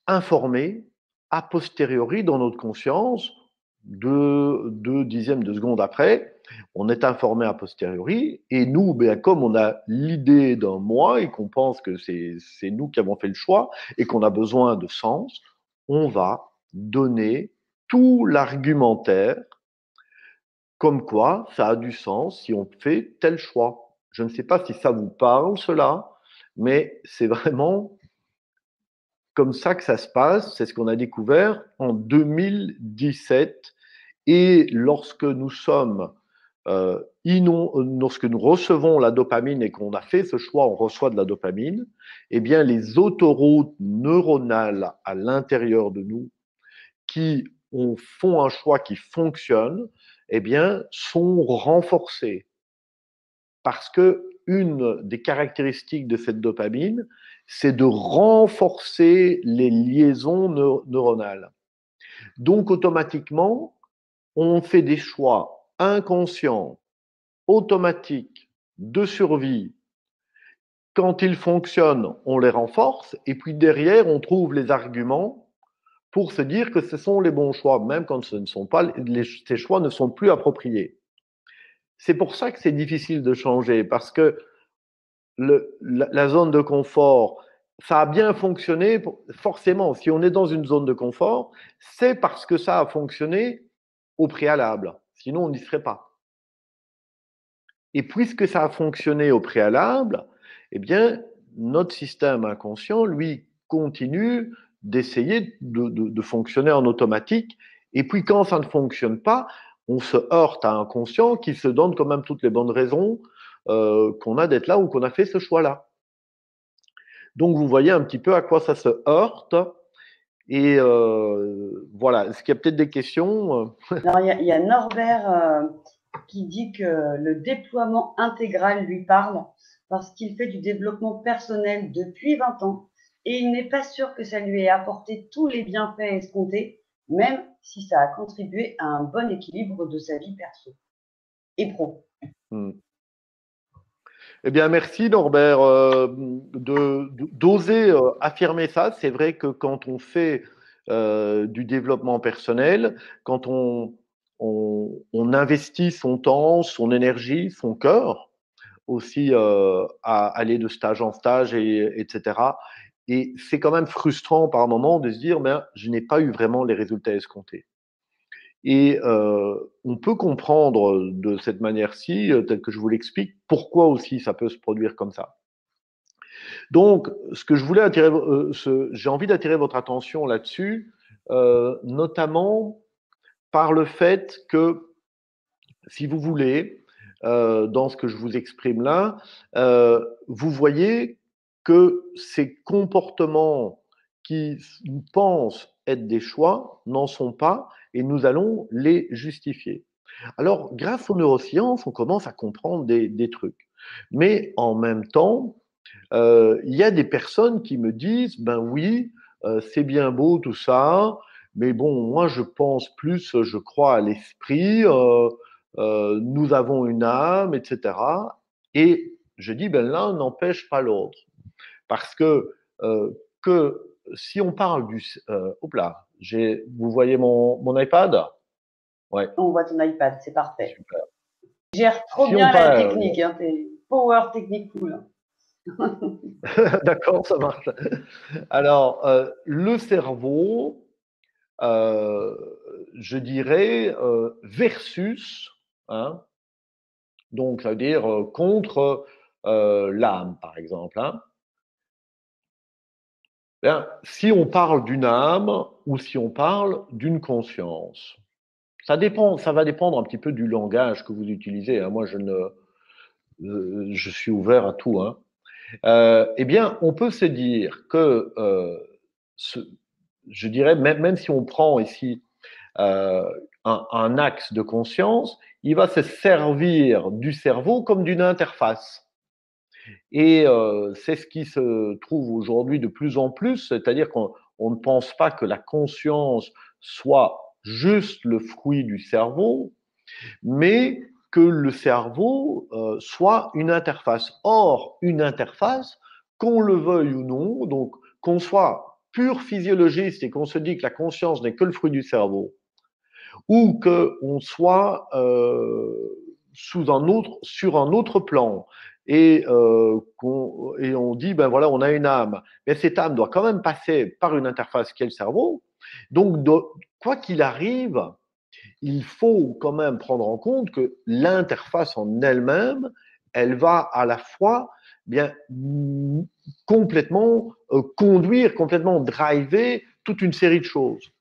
Speaker 2: informé a posteriori dans notre conscience, deux dixièmes de seconde après, on est informé a posteriori, et nous, ben, comme on a l'idée d'un moi et qu'on pense que c'est nous qui avons fait le choix et qu'on a besoin de sens, on va donner tout l'argumentaire comme quoi ça a du sens si on fait tel choix. Je ne sais pas si ça vous parle, cela, mais c'est vraiment comme ça que ça se passe. C'est ce qu'on a découvert en 2017. Et lorsque nous sommes lorsque nous recevons la dopamine et qu'on a fait ce choix, on reçoit de la dopamine, eh bien, les autoroutes neuronales à l'intérieur de nous qui font un choix qui fonctionne, eh bien, sont renforcées. Parce que une des caractéristiques de cette dopamine, c'est de renforcer les liaisons neuronales. Donc, automatiquement, on fait des choix inconscients, automatiques, de survie. Quand ils fonctionnent, on les renforce, et puis derrière, on trouve les arguments pour se dire que ce sont les bons choix, même quand ce ne sont pas, ces choix ne sont plus appropriés. C'est pour ça que c'est difficile de changer, parce que la zone de confort, ça a bien fonctionné. Forcément, si on est dans une zone de confort, c'est parce que ça a fonctionné au préalable. Sinon, on n'y serait pas. Et puisque ça a fonctionné au préalable, eh bien, notre système inconscient, lui, continue d'essayer de fonctionner en automatique. Et puis, quand ça ne fonctionne pas, on se heurte à un conscient qui se donne quand même toutes les bonnes raisons qu'on a d'être là ou qu'on a fait ce choix-là. Donc, vous voyez un petit peu à quoi ça se heurte. Et voilà. Est-ce qu'il y a peut-être des questions?
Speaker 1: Alors, il y a Norbert qui dit que le déploiement intégral lui parle parce qu'il fait du développement personnel depuis 20 ans et il n'est pas sûr que ça lui ait apporté tous les bienfaits escomptés, même si ça a contribué à un bon équilibre de sa vie perso et pro.
Speaker 2: Eh bien, merci Norbert d'oser affirmer ça. C'est vrai que quand on fait du développement personnel, quand on investit son temps, son énergie, son cœur aussi à aller de stage en stage, etc. Et c'est quand même frustrant par moment de se dire, ben, je n'ai pas eu vraiment les résultats escomptés. Et on peut comprendre de cette manière-ci, telle que je vous l'explique, pourquoi aussi ça peut se produire comme ça. Donc, ce que je voulais attirer, j'ai envie d'attirer votre attention là-dessus, notamment par le fait que, si vous voulez, dans ce que je vous exprime là, vous voyez que ces comportements qui pensent être des choix n'en sont pas et nous allons les justifier. Alors, grâce aux neurosciences, on commence à comprendre des trucs. Mais en même temps, il y a des personnes qui me disent, ben oui, c'est bien beau tout ça, mais bon, moi je pense plus, je crois à l'esprit, nous avons une âme, etc. Et je dis, ben l'un n'empêche pas l'autre. Parce que si on parle du... hop là, vous voyez mon iPad? Ouais.
Speaker 1: On voit ton iPad, c'est parfait.
Speaker 2: Super.
Speaker 1: Gère trop
Speaker 2: Si
Speaker 1: bien
Speaker 2: on
Speaker 1: la
Speaker 2: parle,
Speaker 1: technique, hein, t'es power technique cool.
Speaker 2: d'accord, ça marche. Alors, le cerveau, je dirais, versus, hein, donc ça veut dire contre l'âme, par exemple. Hein. Bien, si on parle d'une âme ou si on parle d'une conscience. Ça dépend, ça va dépendre un petit peu du langage que vous utilisez, hein. Moi, je suis ouvert à tout, hein. Eh bien, on peut se dire que, ce, je dirais, même si on prend ici euh, un axe de conscience, il va se servir du cerveau comme d'une interface. Et c'est ce qui se trouve aujourd'hui de plus en plus, c'est-à-dire qu'on ne pense pas que la conscience soit juste le fruit du cerveau, mais que le cerveau soit une interface. Or, une interface, qu'on le veuille ou non, donc qu'on soit pur physiologiste et qu'on se dit que la conscience n'est que le fruit du cerveau, ou qu'on soit sur un autre plan et on dit, ben voilà, on a une âme. Mais cette âme doit quand même passer par une interface qui est le cerveau. Donc, quoi qu'il arrive, il faut quand même prendre en compte que l'interface en elle-même, elle va à la fois bien complètement conduire, complètement driver toute une série de choses.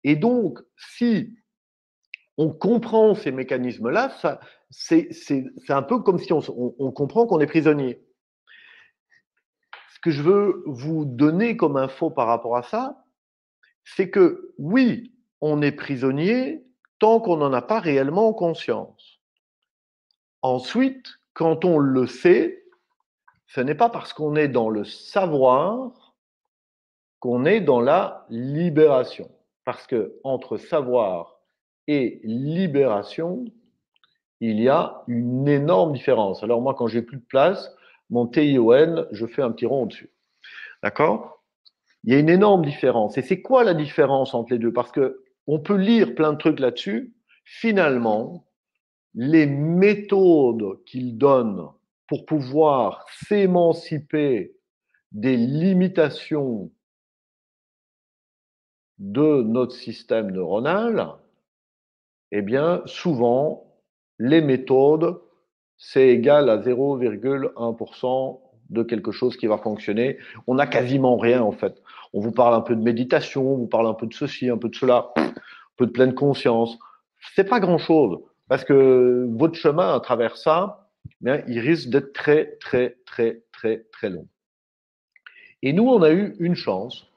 Speaker 2: Et donc, si on comprend ces mécanismes-là, c'est un peu comme si on comprend qu'on est prisonnier. Ce que je veux vous donner comme info par rapport à ça, c'est que oui, on est prisonnier tant qu'on n'en a pas réellement conscience. Ensuite, quand on le sait, ce n'est pas parce qu'on est dans le savoir qu'on est dans la libération. Parce que entre savoir et libération, il y a une énorme différence. Alors moi, quand j'ai plus de place, mon TION, je fais un petit rond au-dessus. D'accord? Il y a une énorme différence. Et c'est quoi la différence entre les deux? Parce que on peut lire plein de trucs là-dessus. Finalement, les méthodes qu'il donne pour pouvoir s'émanciper des limitations de notre système neuronal, eh bien, souvent, les méthodes, c'est égal à 0,1% de quelque chose qui va fonctionner. On n'a quasiment rien, en fait. On vous parle un peu de méditation, on vous parle un peu de ceci, un peu de cela, un peu de pleine conscience. C'est pas grand-chose, parce que votre chemin à travers ça, eh bien, il risque d'être très, très, très, très, très long. Et nous, on a eu une chance,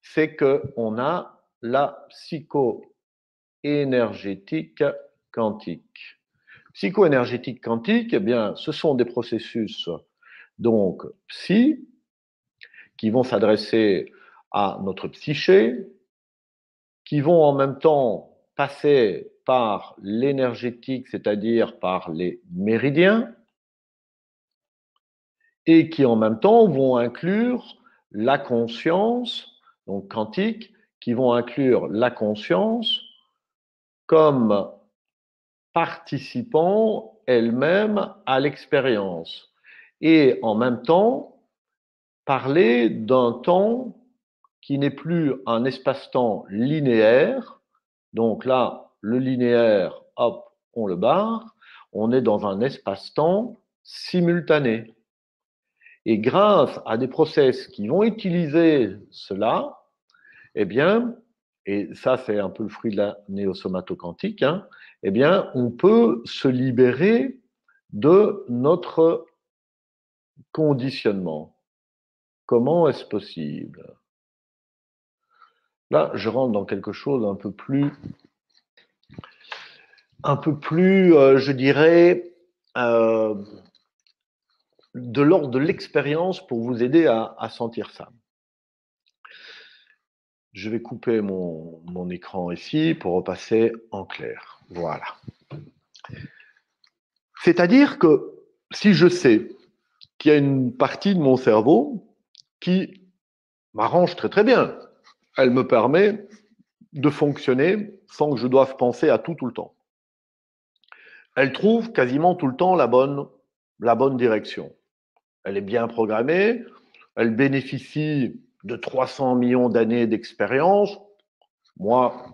Speaker 2: c'est qu'on a la psycho-énergétique quantique. Psycho-énergétique quantique, eh bien, ce sont des processus donc psy qui vont s'adresser à notre psyché, qui vont en même temps passer par l'énergétique, c'est-à-dire par les méridiens, et qui en même temps vont inclure la conscience, donc quantique, qui vont inclure la conscience comme participant elle-même à l'expérience. Et en même temps, parler d'un temps qui n'est plus un espace-temps linéaire. Donc là, le linéaire, hop, on le barre. On est dans un espace-temps simultané. Et grâce à des process qui vont utiliser cela, eh bien, et ça c'est un peu le fruit de la néosomatoquantique, hein, eh bien, on peut se libérer de notre conditionnement. Comment est-ce possible? Là, je rentre dans quelque chose un peu plus, je dirais, euh, de l'ordre de l'expérience pour vous aider à sentir ça. Je vais couper mon écran ici pour repasser en clair. Voilà. C'est-à-dire que si je sais qu'il y a une partie de mon cerveau qui m'arrange très très bien, elle me permet de fonctionner sans que je doive penser à tout le temps. Elle trouve quasiment tout le temps la bonne direction. Elle est bien programmée, elle bénéficie de 300 millions d'années d'expérience. Moi,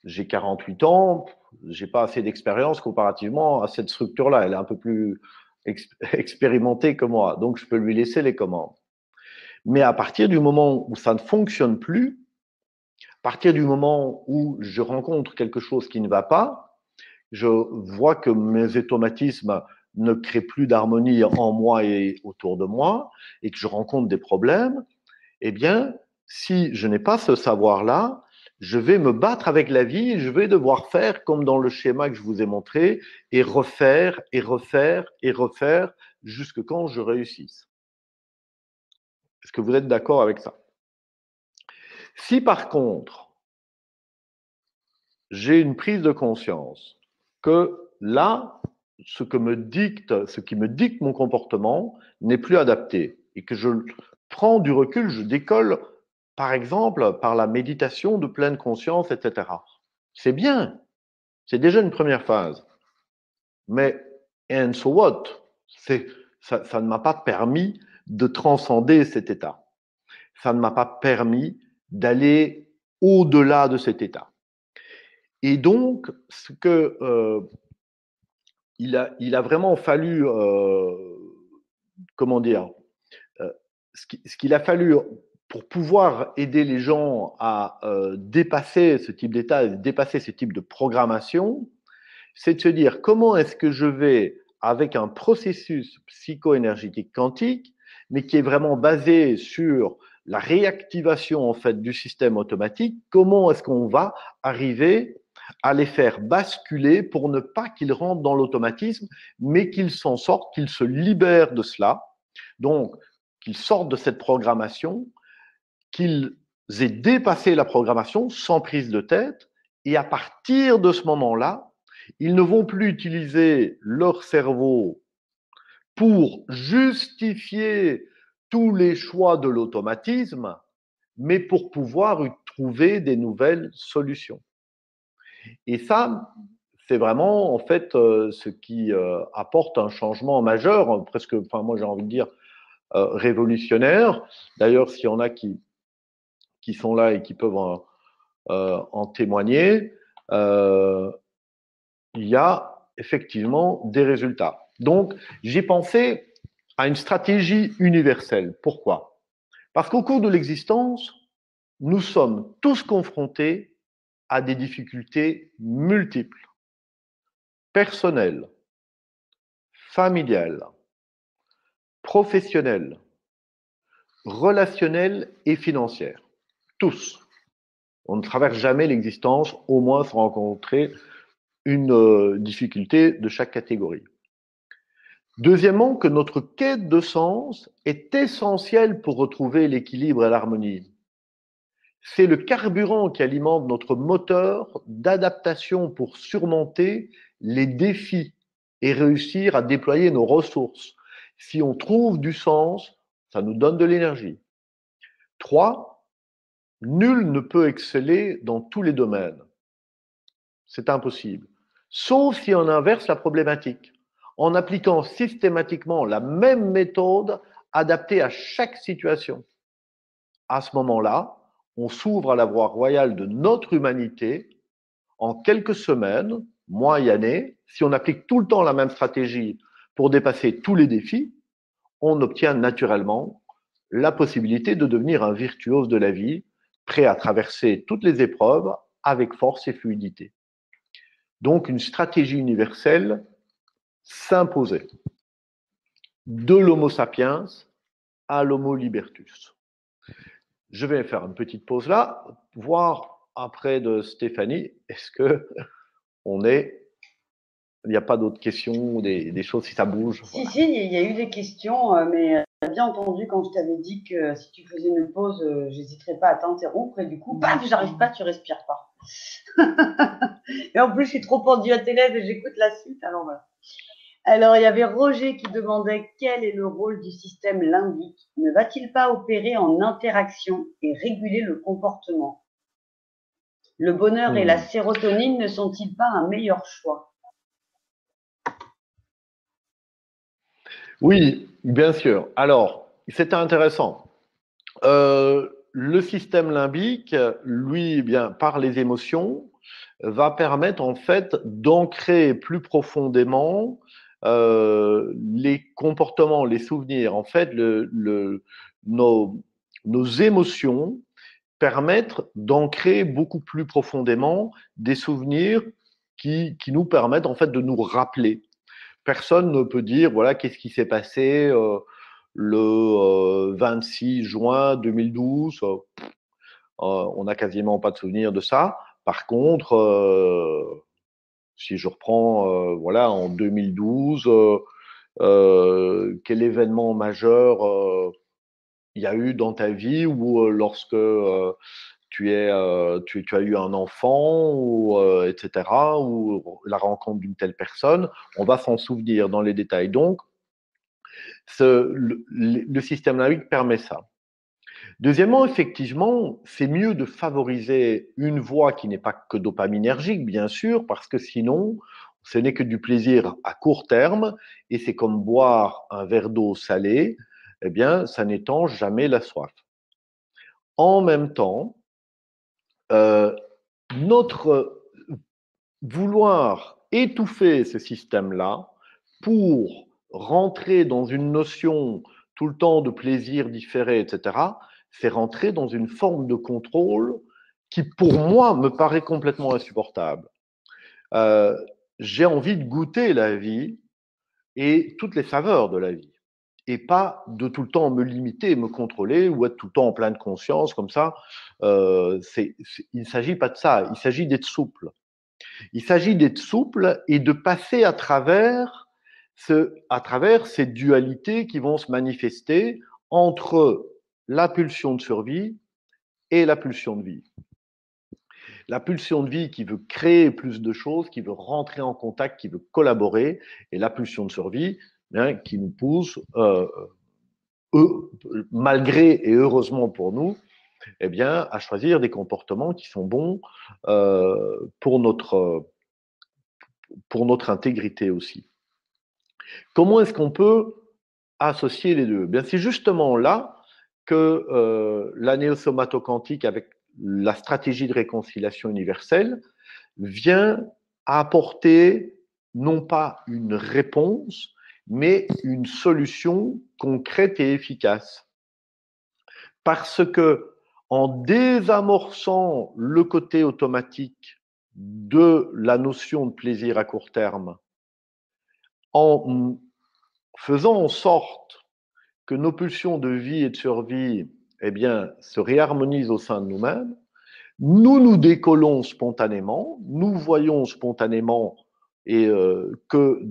Speaker 2: j'ai 48 ans, j'ai pas assez d'expérience comparativement à cette structure-là. Elle est un peu plus expérimentée que moi, donc je peux lui laisser les commandes. Mais à partir du moment où ça ne fonctionne plus, partir du moment où je rencontre quelque chose qui ne va pas, je vois que mes automatismes ne créent plus d'harmonie en moi et autour de moi, et que je rencontre des problèmes, eh bien, si je n'ai pas ce savoir-là, je vais me battre avec la vie et je vais devoir faire comme dans le schéma que je vous ai montré, et refaire, et refaire, et refaire, jusque quand je réussisse. Est-ce que vous êtes d'accord avec ça? Si par contre, j'ai une prise de conscience que là, ce qui me dicte mon comportement n'est plus adapté et que je prends du recul, je décolle, par exemple, par la méditation de pleine conscience, etc. C'est bien, c'est déjà une première phase. Mais, and so what? Ça ne m'a pas permis de transcender cet état. Ça ne m'a pas permis d'aller au-delà de cet état. Et donc, ce que il a vraiment fallu, comment dire, ce qu'il a fallu pour pouvoir aider les gens à dépasser ce type d'état, dépasser ce type de programmation, c'est de se dire comment est-ce que je vais, avec un processus psycho-énergétique quantique, mais qui est vraiment basé sur la réactivation en fait du système automatique, comment est-ce qu'on va arriver à les faire basculer pour ne pas qu'ils rentrent dans l'automatisme, mais qu'ils s'en sortent, qu'ils se libèrent de cela. Donc, qu'ils sortent de cette programmation, qu'ils aient dépassé la programmation sans prise de tête, et à partir de ce moment-là, ils ne vont plus utiliser leur cerveau pour justifier tous les choix de l'automatisme, mais pour pouvoir trouver des nouvelles solutions. Et ça, c'est vraiment en fait ce qui apporte un changement majeur, presque, enfin moi j'ai envie de dire révolutionnaire. D'ailleurs, s'il y en a qui sont là et qui peuvent en témoigner, il y a effectivement des résultats. Donc, j'ai pensé à une stratégie universelle. Pourquoi? Parce qu'au cours de l'existence, nous sommes tous confrontés à des difficultés multiples, personnelles, familiales, professionnelles, relationnelles et financières. Tous. On ne traverse jamais l'existence, au moins sans rencontrer une difficulté de chaque catégorie. Deuxièmement, que notre quête de sens est essentielle pour retrouver l'équilibre et l'harmonie. C'est le carburant qui alimente notre moteur d'adaptation pour surmonter les défis et réussir à déployer nos ressources. Si on trouve du sens, ça nous donne de l'énergie. 3, nul ne peut exceller dans tous les domaines. C'est impossible. Sauf si on inverse la problématique, en appliquant systématiquement la même méthode adaptée à chaque situation. À ce moment-là, on s'ouvre à la voie royale de notre humanité en quelques semaines, mois et années. Si on applique tout le temps la même stratégie pour dépasser tous les défis, on obtient naturellement la possibilité de devenir un virtuose de la vie, prêt à traverser toutes les épreuves avec force et fluidité. Donc, une stratégie universelle s'imposait de l'Homo sapiens à l'Homo libertus. Je vais faire une petite pause là, voir après de Stéphanie, est-ce que il n'y a pas d'autres questions, des choses si ça bouge?
Speaker 1: Si, voilà. Si, il y a eu des questions, mais bien entendu, quand je t'avais dit que si tu faisais une pause, j'hésiterais pas à t'interrompre, et du coup, paf, j'arrive pas, tu respires pas. Et en plus, je suis trop pendue à tes lèvres et j'écoute la suite, alors voilà. Alors, il y avait Roger qui demandait quel est le rôle du système limbique. Ne va-t-il pas opérer en interaction et réguler le comportement? Le bonheur et la sérotonine ne sont-ils pas un meilleur choix?
Speaker 2: Oui, bien sûr. Alors, c'était intéressant. Le système limbique, lui, eh bien, par les émotions, va permettre en fait d'ancrer plus profondément les comportements, les souvenirs. En fait, nos émotions permettre d'ancrer beaucoup plus profondément des souvenirs qui nous permettent en fait de nous rappeler. Personne ne peut dire, voilà, qu'est-ce qui s'est passé le 26 juin 2012. On n'a quasiment pas de souvenir de ça. Par contre, si je reprends, voilà, en 2012, quel événement majeur il y a eu dans ta vie ou lorsque tu as eu un enfant, ou, etc., ou la rencontre d'une telle personne, on va s'en souvenir dans les détails. Donc, le système limbique permet ça. Deuxièmement, effectivement, c'est mieux de favoriser une voie qui n'est pas que dopaminergique, bien sûr, parce que sinon, ce n'est que du plaisir à court terme, et c'est comme boire un verre d'eau salée, eh bien, ça n'étanche jamais la soif. En même temps, notre vouloir étouffer ce système-là pour rentrer dans une notion tout le temps de plaisir différé, etc., c'est rentrer dans une forme de contrôle qui, pour moi, me paraît complètement insupportable. J'ai envie de goûter la vie et toutes les saveurs de la vie, et pas de tout le temps me limiter, me contrôler ou être tout le temps en pleine conscience comme ça. Il ne s'agit pas de ça, il s'agit d'être souple. Il s'agit d'être souple et de passer à travers ces dualités qui vont se manifester entre la pulsion de survie et la pulsion de vie. La pulsion de vie qui veut créer plus de choses, qui veut rentrer en contact, qui veut collaborer, et la pulsion de survie qui nous pousse, malgré et heureusement pour nous, eh bien, à choisir des comportements qui sont bons pour notre intégrité aussi. Comment est-ce qu'on peut associer les deux? Bien, c'est justement là que la néosomatoquantique, avec la stratégie de réconciliation universelle, vient apporter non pas une réponse, mais une solution concrète et efficace. Parce que en désamorçant le côté automatique de la notion de plaisir à court terme, en faisant en sorte que nos pulsions de vie et de survie, eh bien, se réharmonisent au sein de nous-mêmes, nous décollons spontanément, nous voyons spontanément et que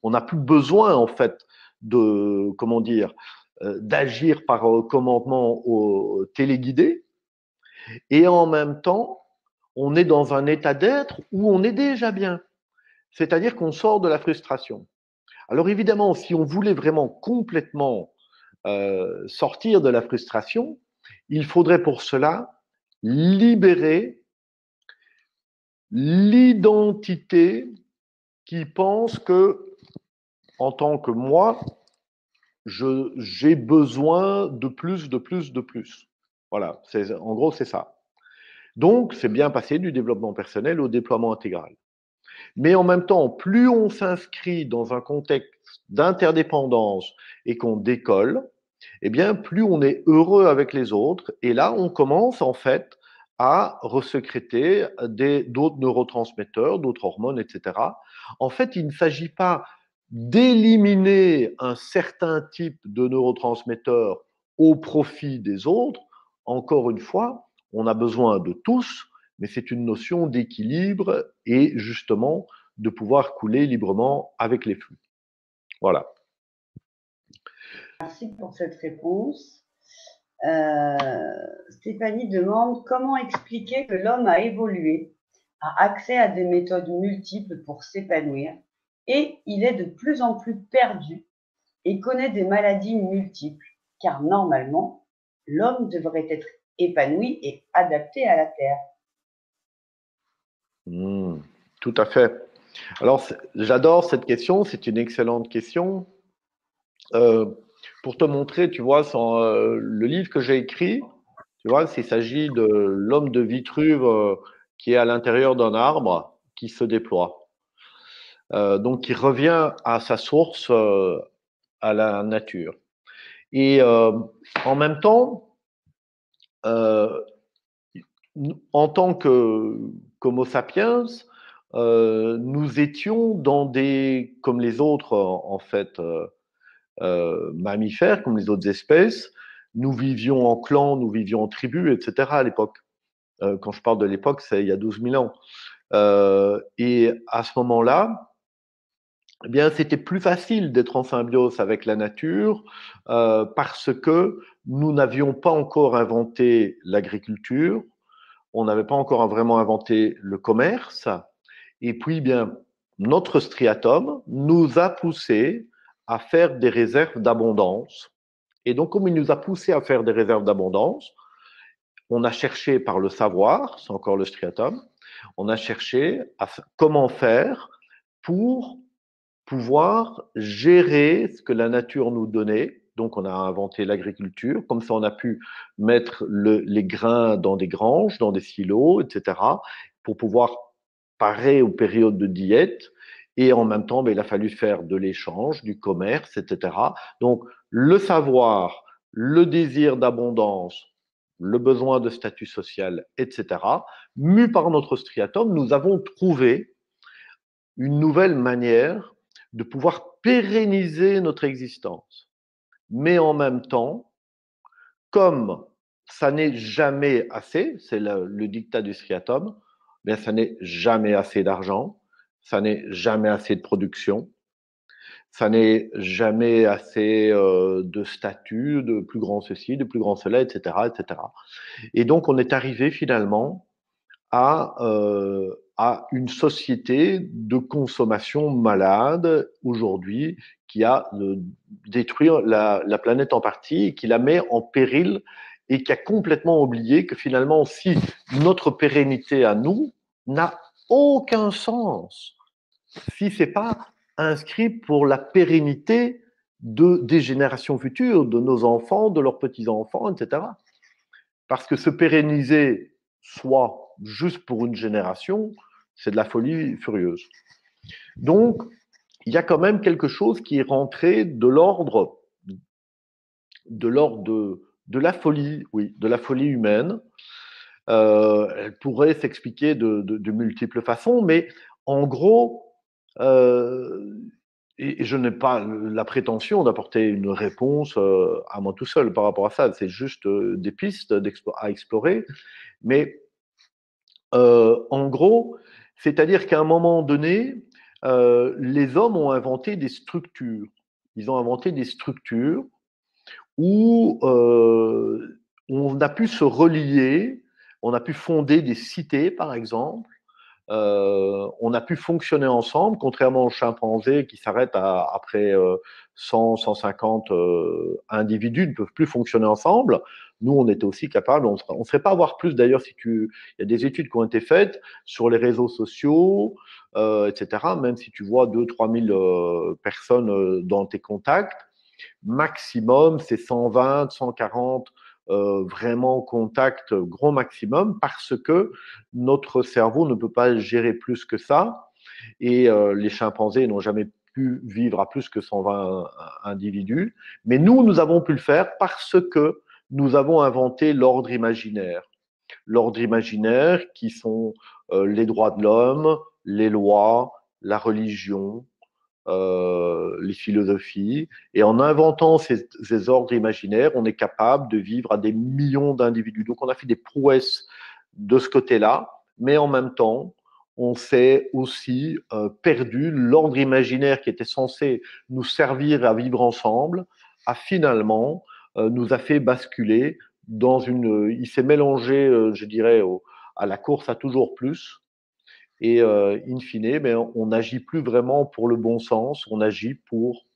Speaker 2: on n'a plus besoin en fait de, comment dire, d'agir par commandement téléguidé, et en même temps, on est dans un état d'être où on est déjà bien, c'est-à-dire qu'on sort de la frustration. Alors évidemment, si on voulait vraiment complètement sortir de la frustration, il faudrait pour cela libérer l'identité qui pense que, en tant que moi, j'ai besoin de plus, de plus, de plus. Voilà, en gros, c'est ça. Donc, c'est bien passé du développement personnel au déploiement intégral. Mais en même temps, plus on s'inscrit dans un contexte d'interdépendance et qu'on décolle, eh bien, plus on est heureux avec les autres. Et là, on commence en fait à resécréter d'autres neurotransmetteurs, d'autres hormones, etc. En fait, il ne s'agit pas d'éliminer un certain type de neurotransmetteurs au profit des autres. Encore une fois, on a besoin de tous, mais c'est une notion d'équilibre et justement de pouvoir couler librement avec les flux. Voilà.
Speaker 1: Merci pour cette réponse. Stéphanie demande comment expliquer que l'homme a évolué, a accès à des méthodes multiples pour s'épanouir, et il est de plus en plus perdu et connaît des maladies multiples, car normalement, l'homme devrait être épanoui et adapté à la Terre.
Speaker 2: Tout à fait. Alors, j'adore cette question, c'est une excellente question. Pour te montrer, tu vois, le livre que j'ai écrit, tu vois, il s'agit de l'homme de Vitruve qui est à l'intérieur d'un arbre qui se déploie. Donc, il revient à sa source, à la nature. Et en même temps, en tant qu'Homo sapiens, nous étions dans des, comme les autres en fait, mammifères, comme les autres espèces, nous vivions en clans, nous vivions en tribus, etc. à l'époque. Quand je parle de l'époque, c'est il y a 12 000 ans. Et à ce moment-là, eh bien, c'était plus facile d'être en symbiose avec la nature parce que nous n'avions pas encore inventé l'agriculture, on n'avait pas encore vraiment inventé le commerce. Et puis, bien, notre striatum nous a poussé à faire des réserves d'abondance. Et donc, comme il nous a poussé à faire des réserves d'abondance, on a cherché par le savoir, c'est encore le striatum, on a cherché à comment faire pour pouvoir gérer ce que la nature nous donnait. Donc, on a inventé l'agriculture. Comme ça, on a pu mettre les grains dans des granges, dans des silos, etc., pour pouvoir parer aux périodes de diète. Et en même temps, ben, il a fallu faire de l'échange, du commerce, etc. Donc, le savoir, le désir d'abondance, le besoin de statut social, etc., mu par notre striatum, nous avons trouvé une nouvelle manière de pouvoir pérenniser notre existence. Mais en même temps, comme ça n'est jamais assez, c'est le dictat du striatum, bien ça n'est jamais assez d'argent, ça n'est jamais assez de production, ça n'est jamais assez de statut, de plus grand ceci, de plus grand cela, etc., etc. Et donc on est arrivé finalement à une société de consommation malade aujourd'hui qui a détruit la planète en partie et qui la met en péril et qui a complètement oublié que finalement, si notre pérennité à nous n'a aucun sens, si c'est pas inscrit pour la pérennité des générations futures, de nos enfants, de leurs petits-enfants, etc. Parce que se pérenniser soit juste pour une génération, c'est de la folie furieuse. Donc, il y a quand même quelque chose qui est rentré de l'ordre de la folie, oui, de la folie humaine. Elle pourrait s'expliquer de multiples façons, mais en gros, et je n'ai pas la prétention d'apporter une réponse à moi tout seul par rapport à ça. C'est juste des pistes à explorer. Mais en gros, c'est-à-dire qu'à un moment donné, les hommes ont inventé des structures. Ils ont inventé des structures où on a pu se relier, on a pu fonder des cités, par exemple. On a pu fonctionner ensemble, contrairement aux chimpanzés qui s'arrêtent après 100, 150 individus ne peuvent plus fonctionner ensemble. Nous, on était aussi capables, on ne serait pas avoir plus d'ailleurs si il y a des études qui ont été faites sur les réseaux sociaux, etc. Même si tu vois 2 3 000 personnes dans tes contacts, maximum, c'est 120, 140 vraiment contact gros maximum parce que notre cerveau ne peut pas gérer plus que ça et les chimpanzés n'ont jamais pu vivre à plus que 120 individus. Mais nous, nous avons pu le faire parce que nous avons inventé l'ordre imaginaire. L'ordre imaginaire qui sont les droits de l'homme, les lois, la religion, les philosophies. Et en inventant ces ordres imaginaires, on est capable de vivre à des millions d'individus. Donc on a fait des prouesses de ce côté-là, mais en même temps, on s'est aussi perdu. L'ordre imaginaire qui était censé nous servir à vivre ensemble a finalement nous a fait basculer dans une. Il s'est mélangé, je dirais, à la course à toujours plus. Et in fine, mais on n'agit plus vraiment pour le bon sens, on agit pour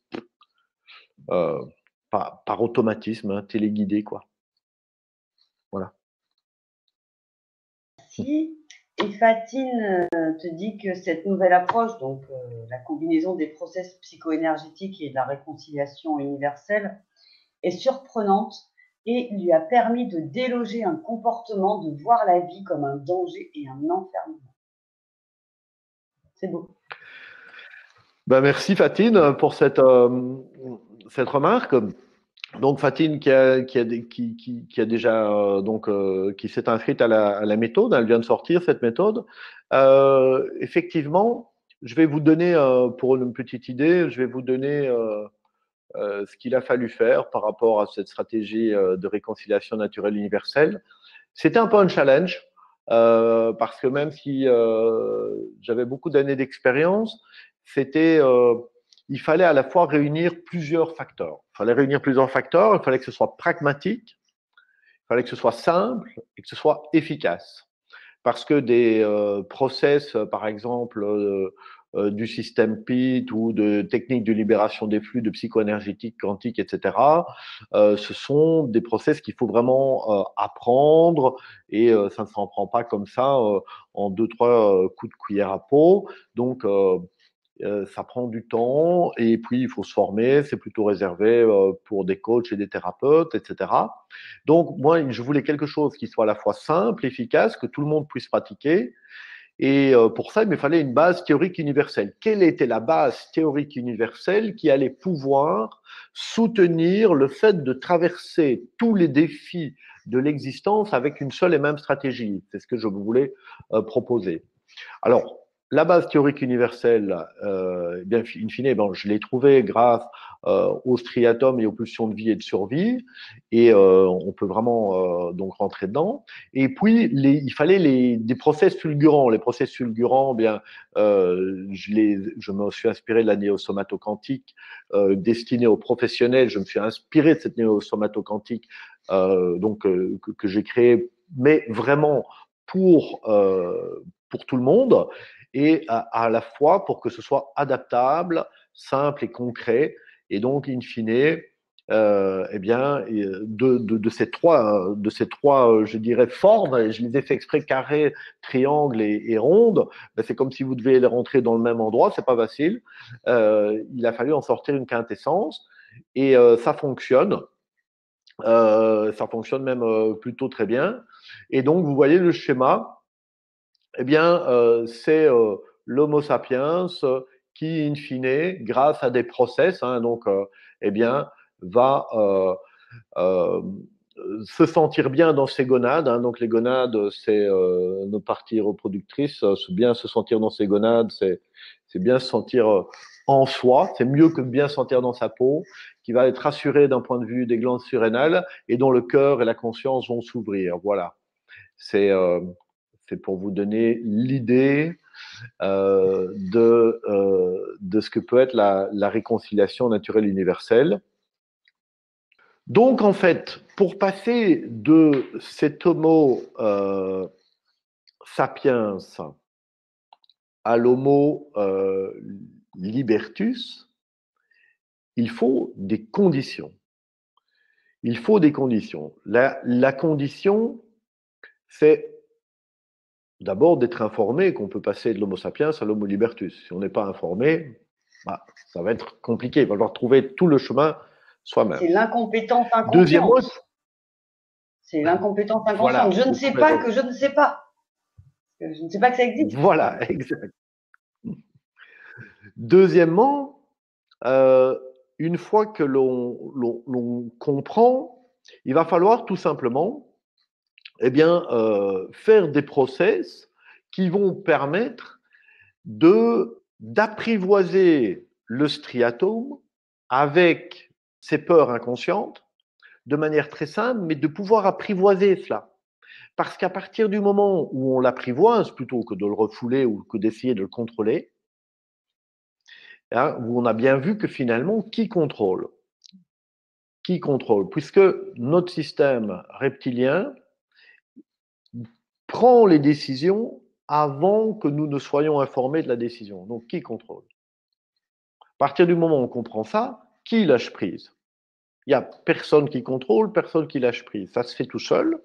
Speaker 2: euh, par automatisme, hein, téléguidé, quoi. Voilà.
Speaker 1: Si, et Fatine te dit que cette nouvelle approche, donc la combinaison des process psycho-énergétiques et de la réconciliation universelle, est surprenante et lui a permis de déloger un comportement de voir la vie comme un danger et un enfermement. C'est beau.
Speaker 2: Ben merci Fatine pour cette remarque. Donc Fatine qui a déjà qui s'est inscrite à la méthode, elle vient de sortir cette méthode. Effectivement, je vais vous donner pour une petite idée, je vais vous donner ce qu'il a fallu faire par rapport à cette stratégie de réconciliation naturelle universelle. C'était un peu un challenge parce que même si j'avais beaucoup d'années d'expérience, c'était il fallait à la fois réunir plusieurs facteurs. Il fallait réunir plusieurs facteurs, il fallait que ce soit pragmatique, il fallait que ce soit simple et que ce soit efficace. Parce que des process, par exemple, du système PIT ou de techniques de libération des flux, de psychoénergétique quantique, etc., ce sont des process qu'il faut vraiment apprendre et ça ne s'en prend pas comme ça en deux, trois coups de cuillère à peau. Donc, ça prend du temps et puis il faut se former, c'est plutôt réservé pour des coachs et des thérapeutes, etc. Donc moi, je voulais quelque chose qui soit à la fois simple, efficace, que tout le monde puisse pratiquer. Et pour ça, il me fallait une base théorique universelle. Quelle était la base théorique universelle qui allait pouvoir soutenir le fait de traverser tous les défis de l'existence avec une seule et même stratégie? C'est ce que je voulais proposer. Alors, la base théorique universelle, bien, in fine, bon, je l'ai trouvée grâce au striatum et aux pulsions de vie et de survie, et on peut vraiment donc rentrer dedans. Et puis, il fallait des process fulgurants. Les process fulgurants, bien, je me suis inspiré de la néosomatoquantique destinée aux professionnels. Je me suis inspiré de cette néosomatoquantique que j'ai créée, mais vraiment pour tout le monde et à la fois pour que ce soit adaptable, simple et concret. Et donc, in fine, eh bien, de ces trois, je dirais, formes, je les ai fait exprès carré, triangle et ronde, ben c'est comme si vous deviez les rentrer dans le même endroit, c'est pas facile. Il a fallu en sortir une quintessence et ça fonctionne même plutôt très bien. Et donc, vous voyez le schéma, eh bien, c'est l'Homo sapiens qui, in fine, grâce à des process, hein, donc, eh bien, va euh, se sentir bien dans ses gonades. Hein, donc, les gonades, c'est nos parties reproductrices. Bien se sentir dans ses gonades, c'est bien se sentir en soi. C'est mieux que bien se sentir dans sa peau, qui va être rassuré d'un point de vue des glandes surrénales et dont le cœur et la conscience vont s'ouvrir. Voilà. C'est pour vous donner l'idée de ce que peut être la réconciliation naturelle universelle. Donc, en fait, pour passer de cet Homo sapiens à l'Homo libertus, il faut des conditions. Il faut des conditions. La condition, c'est d'abord d'être informé qu'on peut passer de l'Homo sapiens à l'Homo libertus. Si on n'est pas informé, bah, ça va être compliqué. Il va falloir trouver tout le chemin soi-même.
Speaker 1: C'est l'incompétence
Speaker 2: Deuxièmement,
Speaker 1: inconsciente. C'est l'incompétence inconsciente.
Speaker 2: voilà,
Speaker 1: Je ne sais pas que je ne sais pas. Je ne sais pas que ça existe.
Speaker 2: Voilà, exact. Deuxièmement, une fois que l'on comprend, il va falloir tout simplement eh bien, faire des process qui vont permettre d'apprivoiser le striatum avec ses peurs inconscientes de manière très simple, mais de pouvoir apprivoiser cela. Parce qu'à partir du moment où on l'apprivoise, plutôt que de le refouler ou que d'essayer de le contrôler, hein, où on a bien vu que finalement, qui contrôle? Qui contrôle? Puisque notre système reptilien prend les décisions avant que nous ne soyons informés de la décision. Donc, qui contrôle? À partir du moment où on comprend ça, qui lâche prise? Il n'y a personne qui contrôle, personne qui lâche prise. Ça se fait tout seul,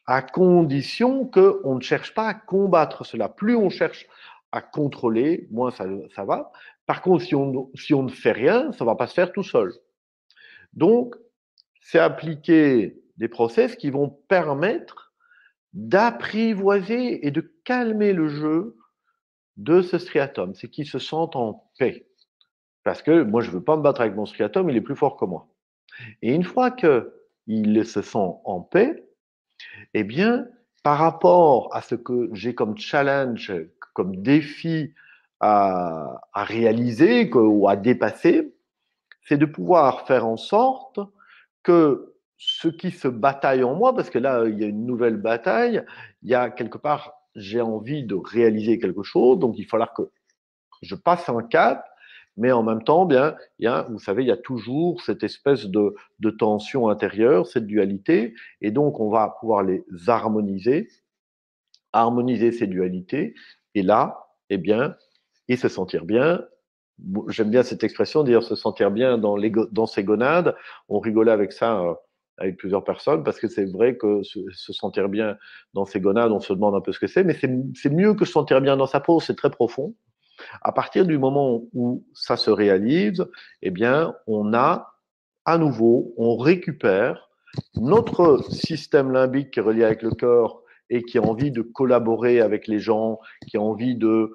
Speaker 2: à condition qu'on ne cherche pas à combattre cela. Plus on cherche à contrôler, moins ça va. Par contre, si on ne fait rien, ça ne va pas se faire tout seul. Donc, c'est appliquer des process qui vont permettre d'apprivoiser et de calmer le jeu de ce striatum. C'est qu'il se sente en paix. Parce que moi, je ne veux pas me battre avec mon striatum, il est plus fort que moi. Et une fois qu'il se sent en paix, eh bien, par rapport à ce que j'ai comme challenge, comme défi à réaliser ou à dépasser, c'est de pouvoir faire en sorte que ce qui se bataille en moi, parce que là, il y a une nouvelle bataille, il y a quelque part, j'ai envie de réaliser quelque chose, donc il va falloir que je passe un cap, mais en même temps, bien, vous savez, il y a toujours cette espèce de tension intérieure, cette dualité, et donc on va pouvoir les harmoniser ces dualités, et là, eh bien, et se sentir bien. J'aime bien cette expression, d'ailleurs, se sentir bien dans ses gonades. On rigolait avec ça avec plusieurs personnes, parce que c'est vrai que se sentir bien dans ses gonades, on se demande un peu ce que c'est, mais c'est mieux que se sentir bien dans sa peau, c'est très profond. À partir du moment où ça se réalise, eh bien, on a à nouveau, on récupère notre système limbique qui est relié avec le corps et qui a envie de collaborer avec les gens, qui a envie de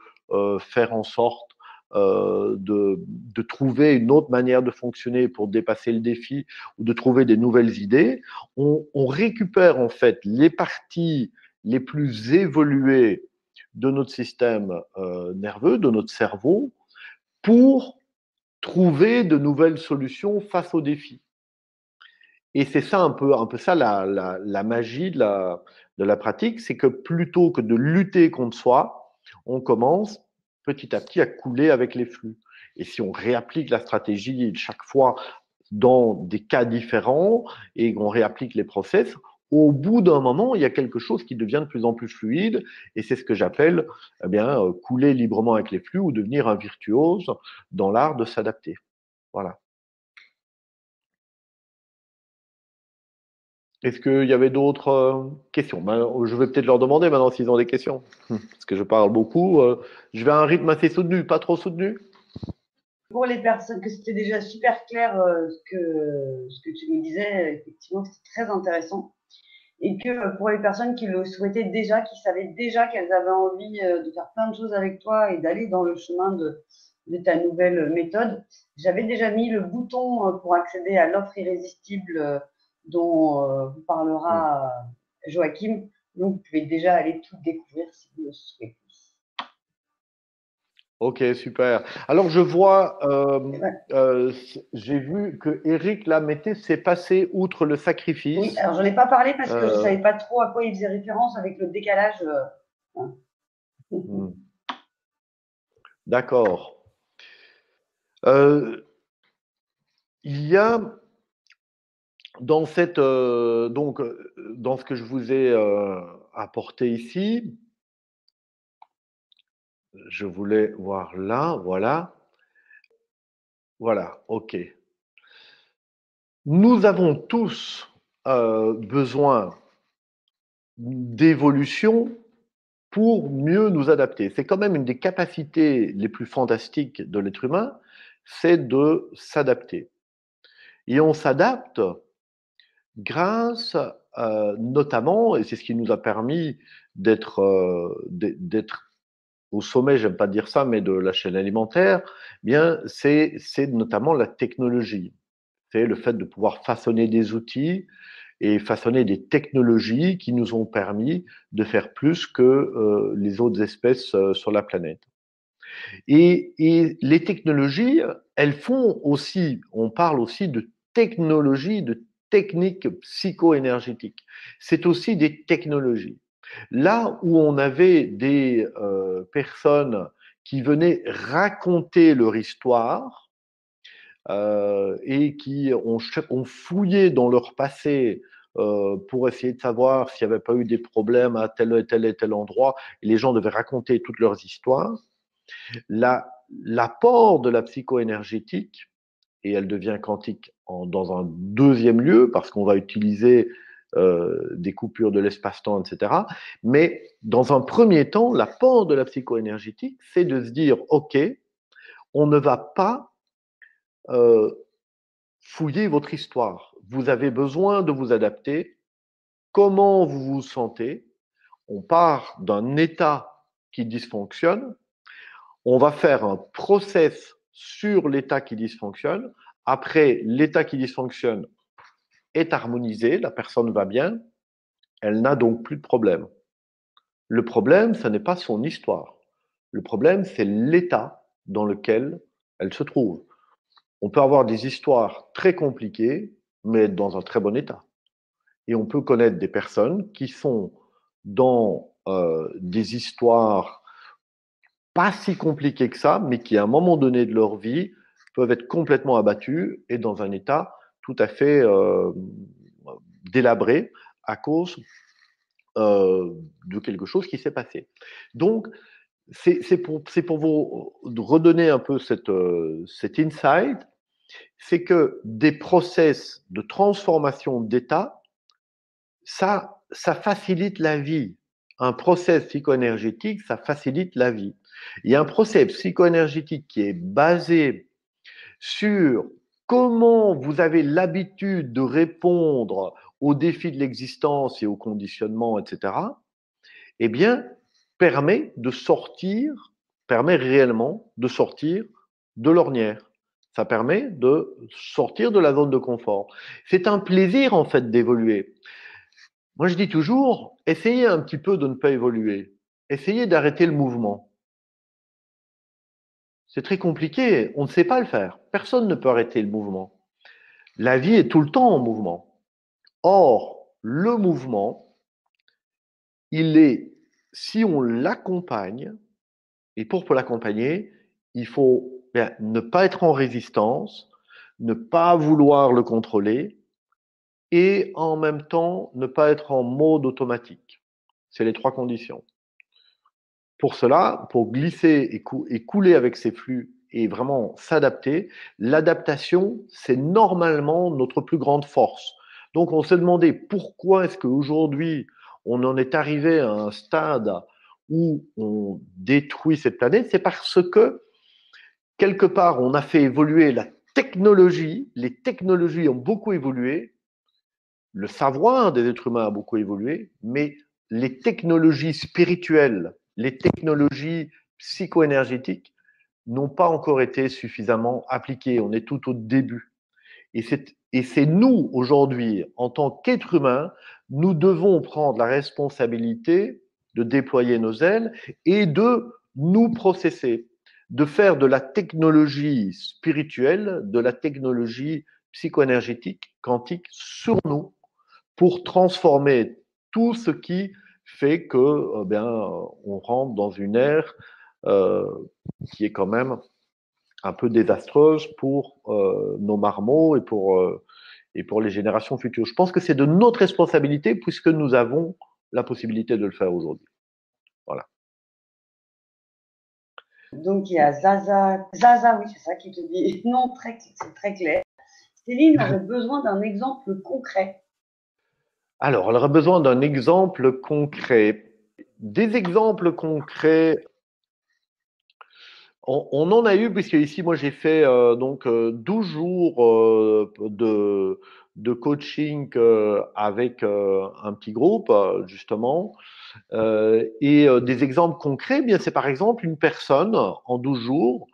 Speaker 2: faire en sorte de trouver une autre manière de fonctionner pour dépasser le défi ou de trouver des nouvelles idées. On récupère en fait les parties les plus évoluées de notre système nerveux, de notre cerveau, pour trouver de nouvelles solutions face aux défis. Et c'est ça un peu ça la magie de la pratique, c'est que plutôt que de lutter contre soi, on commence petit à petit à couler avec les flux. Et si on réapplique la stratégie chaque fois dans des cas différents et qu'on réapplique les process, au bout d'un moment, il y a quelque chose qui devient de plus en plus fluide, et c'est ce que j'appelle eh bien, couler librement avec les flux ou devenir un virtuose dans l'art de s'adapter. Voilà. Est-ce qu'il y avait d'autres questions? Je vais peut-être leur demander maintenant s'ils ont des questions. Parce que je parle beaucoup. Je vais à un rythme assez soutenu, pas trop soutenu.
Speaker 1: Pour les personnes, que c'était déjà super clair ce que tu nous disais, effectivement, c'était très intéressant. Et que pour les personnes qui le souhaitaient déjà, qui savaient déjà qu'elles avaient envie de faire plein de choses avec toi et d'aller dans le chemin de ta nouvelle méthode, j'avais déjà mis le bouton pour accéder à l'offre irrésistible dont vous parlera Joachim. Donc, vous pouvez déjà aller tout découvrir si vous le souhaitez.
Speaker 2: Ok, super. Alors, je vois,
Speaker 1: Ouais.
Speaker 2: j'ai vu que Eric là mettait s'est passé outre le sacrifice.
Speaker 1: Oui, alors je n'en ai pas parlé parce que je ne savais pas trop à quoi il faisait référence avec le décalage. Hein.
Speaker 2: D'accord. Il y a dans cette donc dans ce que je vous ai apporté ici, je voulais voir là, voilà, voilà, ok. Nous avons tous besoin d'évolution pour mieux nous adapter. C'est quand même une des capacités les plus fantastiques de l'être humain, c'est de s'adapter. Et on s'adapte grâce notamment, et c'est ce qui nous a permis d'être au sommet, j'aime pas dire ça, mais de la chaîne alimentaire, eh bien c'est notamment la technologie. C'est le fait de pouvoir façonner des outils et façonner des technologies qui nous ont permis de faire plus que les autres espèces sur la planète. Et les technologies, elles font aussi, on parle aussi de technologie, de techniques psycho-énergétiques. C'est aussi des technologies. Là où on avait des personnes qui venaient raconter leur histoire et qui ont fouillé dans leur passé pour essayer de savoir s'il n'y avait pas eu des problèmes à tel et tel endroit, et les gens devaient raconter toutes leurs histoires. L'apport de la psycho-énergétique, et elle devient quantique dans un deuxième lieu, parce qu'on va utiliser des coupures de l'espace-temps, etc. Mais dans un premier temps, l'apport de la psycho-énergétique, c'est de se dire, OK, on ne va pas fouiller votre histoire. Vous avez besoin de vous adapter. Comment vous vous sentez? On part d'un état qui dysfonctionne. On va faire un process sur l'état qui dysfonctionne Après, l'état qui dysfonctionne est harmonisé, la personne va bien, elle n'a donc plus de problème. Le problème, ce n'est pas son histoire. Le problème, c'est l'état dans lequel elle se trouve. On peut avoir des histoires très compliquées, mais être dans un très bon état. Et on peut connaître des personnes qui sont dans des histoires pas si compliquées que ça, mais qui à un moment donné de leur vie peuvent être complètement abattues et dans un état tout à fait délabré à cause de quelque chose qui s'est passé. Donc, c'est pour vous redonner un peu cet insight, c'est que des process de transformation d'état, ça facilite la vie. Un process psychoénergétique, ça facilite la vie. Il y a un process psychoénergétique qui est basé sur comment vous avez l'habitude de répondre aux défis de l'existence et aux conditionnements, etc., eh bien, permet réellement de sortir de l'ornière. Ça permet de sortir de la zone de confort. C'est un plaisir, en fait, d'évoluer. Moi, je dis toujours, essayez un petit peu de ne pas évoluer. Essayez d'arrêter le mouvement. C'est très compliqué, on ne sait pas le faire. Personne ne peut arrêter le mouvement. La vie est tout le temps en mouvement. Or, le mouvement, il est, si on l'accompagne, et pour l'accompagner, il faut ne pas être en résistance, ne pas vouloir le contrôler et en même temps ne pas être en mode automatique. C'est les trois conditions. Pour cela, pour glisser et couler avec ces flux et vraiment s'adapter, l'adaptation, c'est normalement notre plus grande force. Donc on s'est demandé pourquoi est-ce qu'aujourd'hui on en est arrivé à un stade où on détruit cette planète, c'est parce que quelque part on a fait évoluer la technologie, les technologies ont beaucoup évolué, le savoir des êtres humains a beaucoup évolué, mais les technologies spirituelles, les technologies psycho-énergétiques n'ont pas encore été suffisamment appliquées. On est tout au début. Et c'est nous, aujourd'hui, en tant qu'êtres humains, nous devons prendre la responsabilité de déployer nos ailes et de nous processer, de faire de la technologie spirituelle, de la technologie psycho-énergétique, quantique sur nous, pour transformer tout ce qui fait que on rentre dans une ère euh, qui est quand même un peu désastreuse pour nos marmots et pour les générations futures. Je pense que c'est de notre responsabilité puisque nous avons la possibilité de le faire aujourd'hui. Voilà.
Speaker 1: Donc, il y a Zaza, Zaza, oui, c'est ça qui te dit. Non, c'est très clair. Céline aurait besoin d'un exemple concret.
Speaker 2: Alors, elle aurait besoin d'un exemple concret. Des exemples concrets, on en a eu, puisque ici, moi, j'ai fait 12 jours de coaching avec un petit groupe, justement. Des exemples concrets, bien, c'est par exemple une personne en 12 jours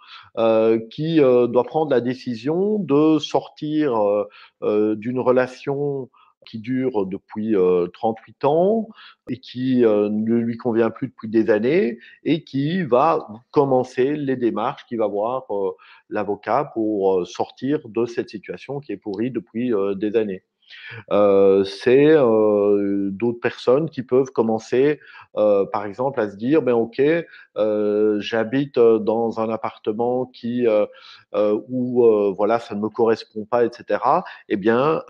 Speaker 2: qui doit prendre la décision de sortir d'une relation qui dure depuis 38 ans et qui ne lui convient plus depuis des années et qui va commencer les démarches, qui va voir l'avocat pour sortir de cette situation qui est pourrie depuis des années. C'est d'autres personnes qui peuvent commencer, par exemple, à se dire, ben ok, j'habite dans un appartement où voilà, ça ne me correspond pas, etc. Eh bien,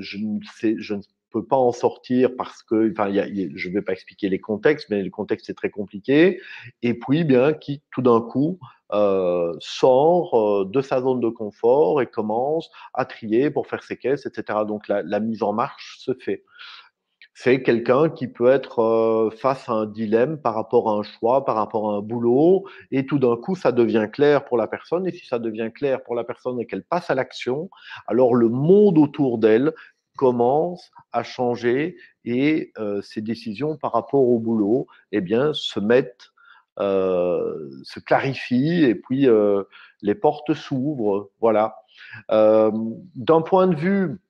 Speaker 2: je ne peux pas en sortir parce que, enfin, je ne vais pas expliquer les contextes, mais le contexte est très compliqué. Et puis, bien, qui tout d'un coup sort de sa zone de confort et commence à trier pour faire ses caisses, etc. Donc la mise en marche se fait. C'est quelqu'un qui peut être face à un dilemme par rapport à un choix, par rapport à un boulot, et tout d'un coup, ça devient clair pour la personne. Et si ça devient clair pour la personne et qu'elle passe à l'action, alors le monde autour d'elle commence à changer et ses décisions par rapport au boulot, eh bien, se mettent se clarifient et puis les portes s'ouvrent. Voilà. D'un point de vue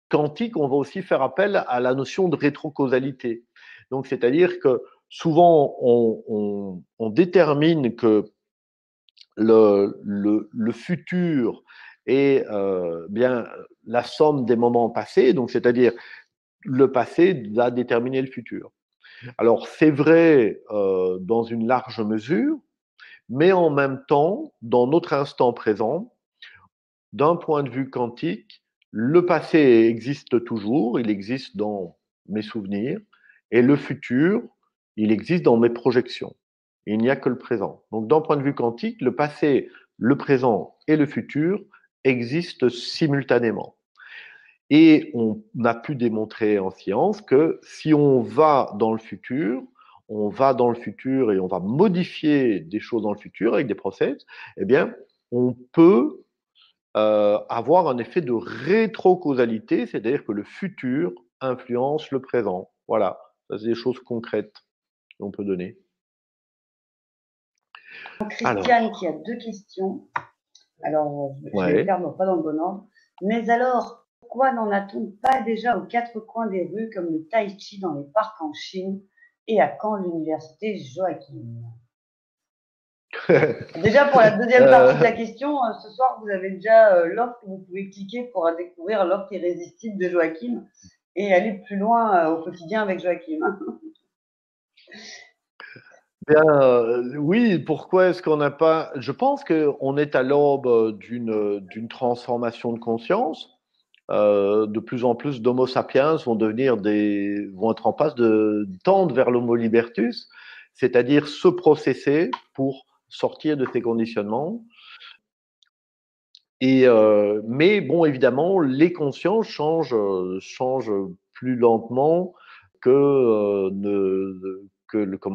Speaker 2: quantique, on va aussi faire appel à la notion de rétrocausalité. Donc, c'est-à-dire que souvent, on détermine que le futur est bien la somme des moments passés, donc c'est-à-dire le passé va déterminer le futur. Alors, c'est vrai dans une large mesure, mais en même temps, dans notre instant présent, d'un point de vue quantique, le passé existe toujours, il existe dans mes souvenirs, et le futur, il existe dans mes projections. Il n'y a que le présent. Donc, d'un point de vue quantique, le passé, le présent et le futur existent simultanément. Et on a pu démontrer en science que si on va dans le futur, on va dans le futur et on va modifier des choses dans le futur avec des process, eh bien, on peut avoir un effet de rétrocausalité, c'est-à-dire que le futur influence le présent. Voilà, ça c'est des choses concrètes qu'on peut donner.
Speaker 1: Christiane qui a 2 questions. Alors, je vais les
Speaker 2: Ouais.
Speaker 1: faire, non pas dans le bon ordre. Mais alors, pourquoi n'en a-t-on pas déjà aux 4 coins des rues comme le tai chi dans les parcs en Chine et à Caen l'université Joachim? Déjà, pour la deuxième partie de la question, ce soir, vous avez déjà l'offre que vous pouvez cliquer pour découvrir l'offre irrésistible de Joachim et aller plus loin au quotidien avec Joachim.
Speaker 2: Bien, oui, pourquoi est-ce qu'on n'a pas… Je pense qu'on est à l'aube d'une transformation de conscience. De plus en plus d'Homo sapiens vont être en passe de tendre vers l'Homo libertus, c'est-à-dire se processer pour sortir de ces conditionnements. Mais bon, évidemment, les consciences changent plus lentement comment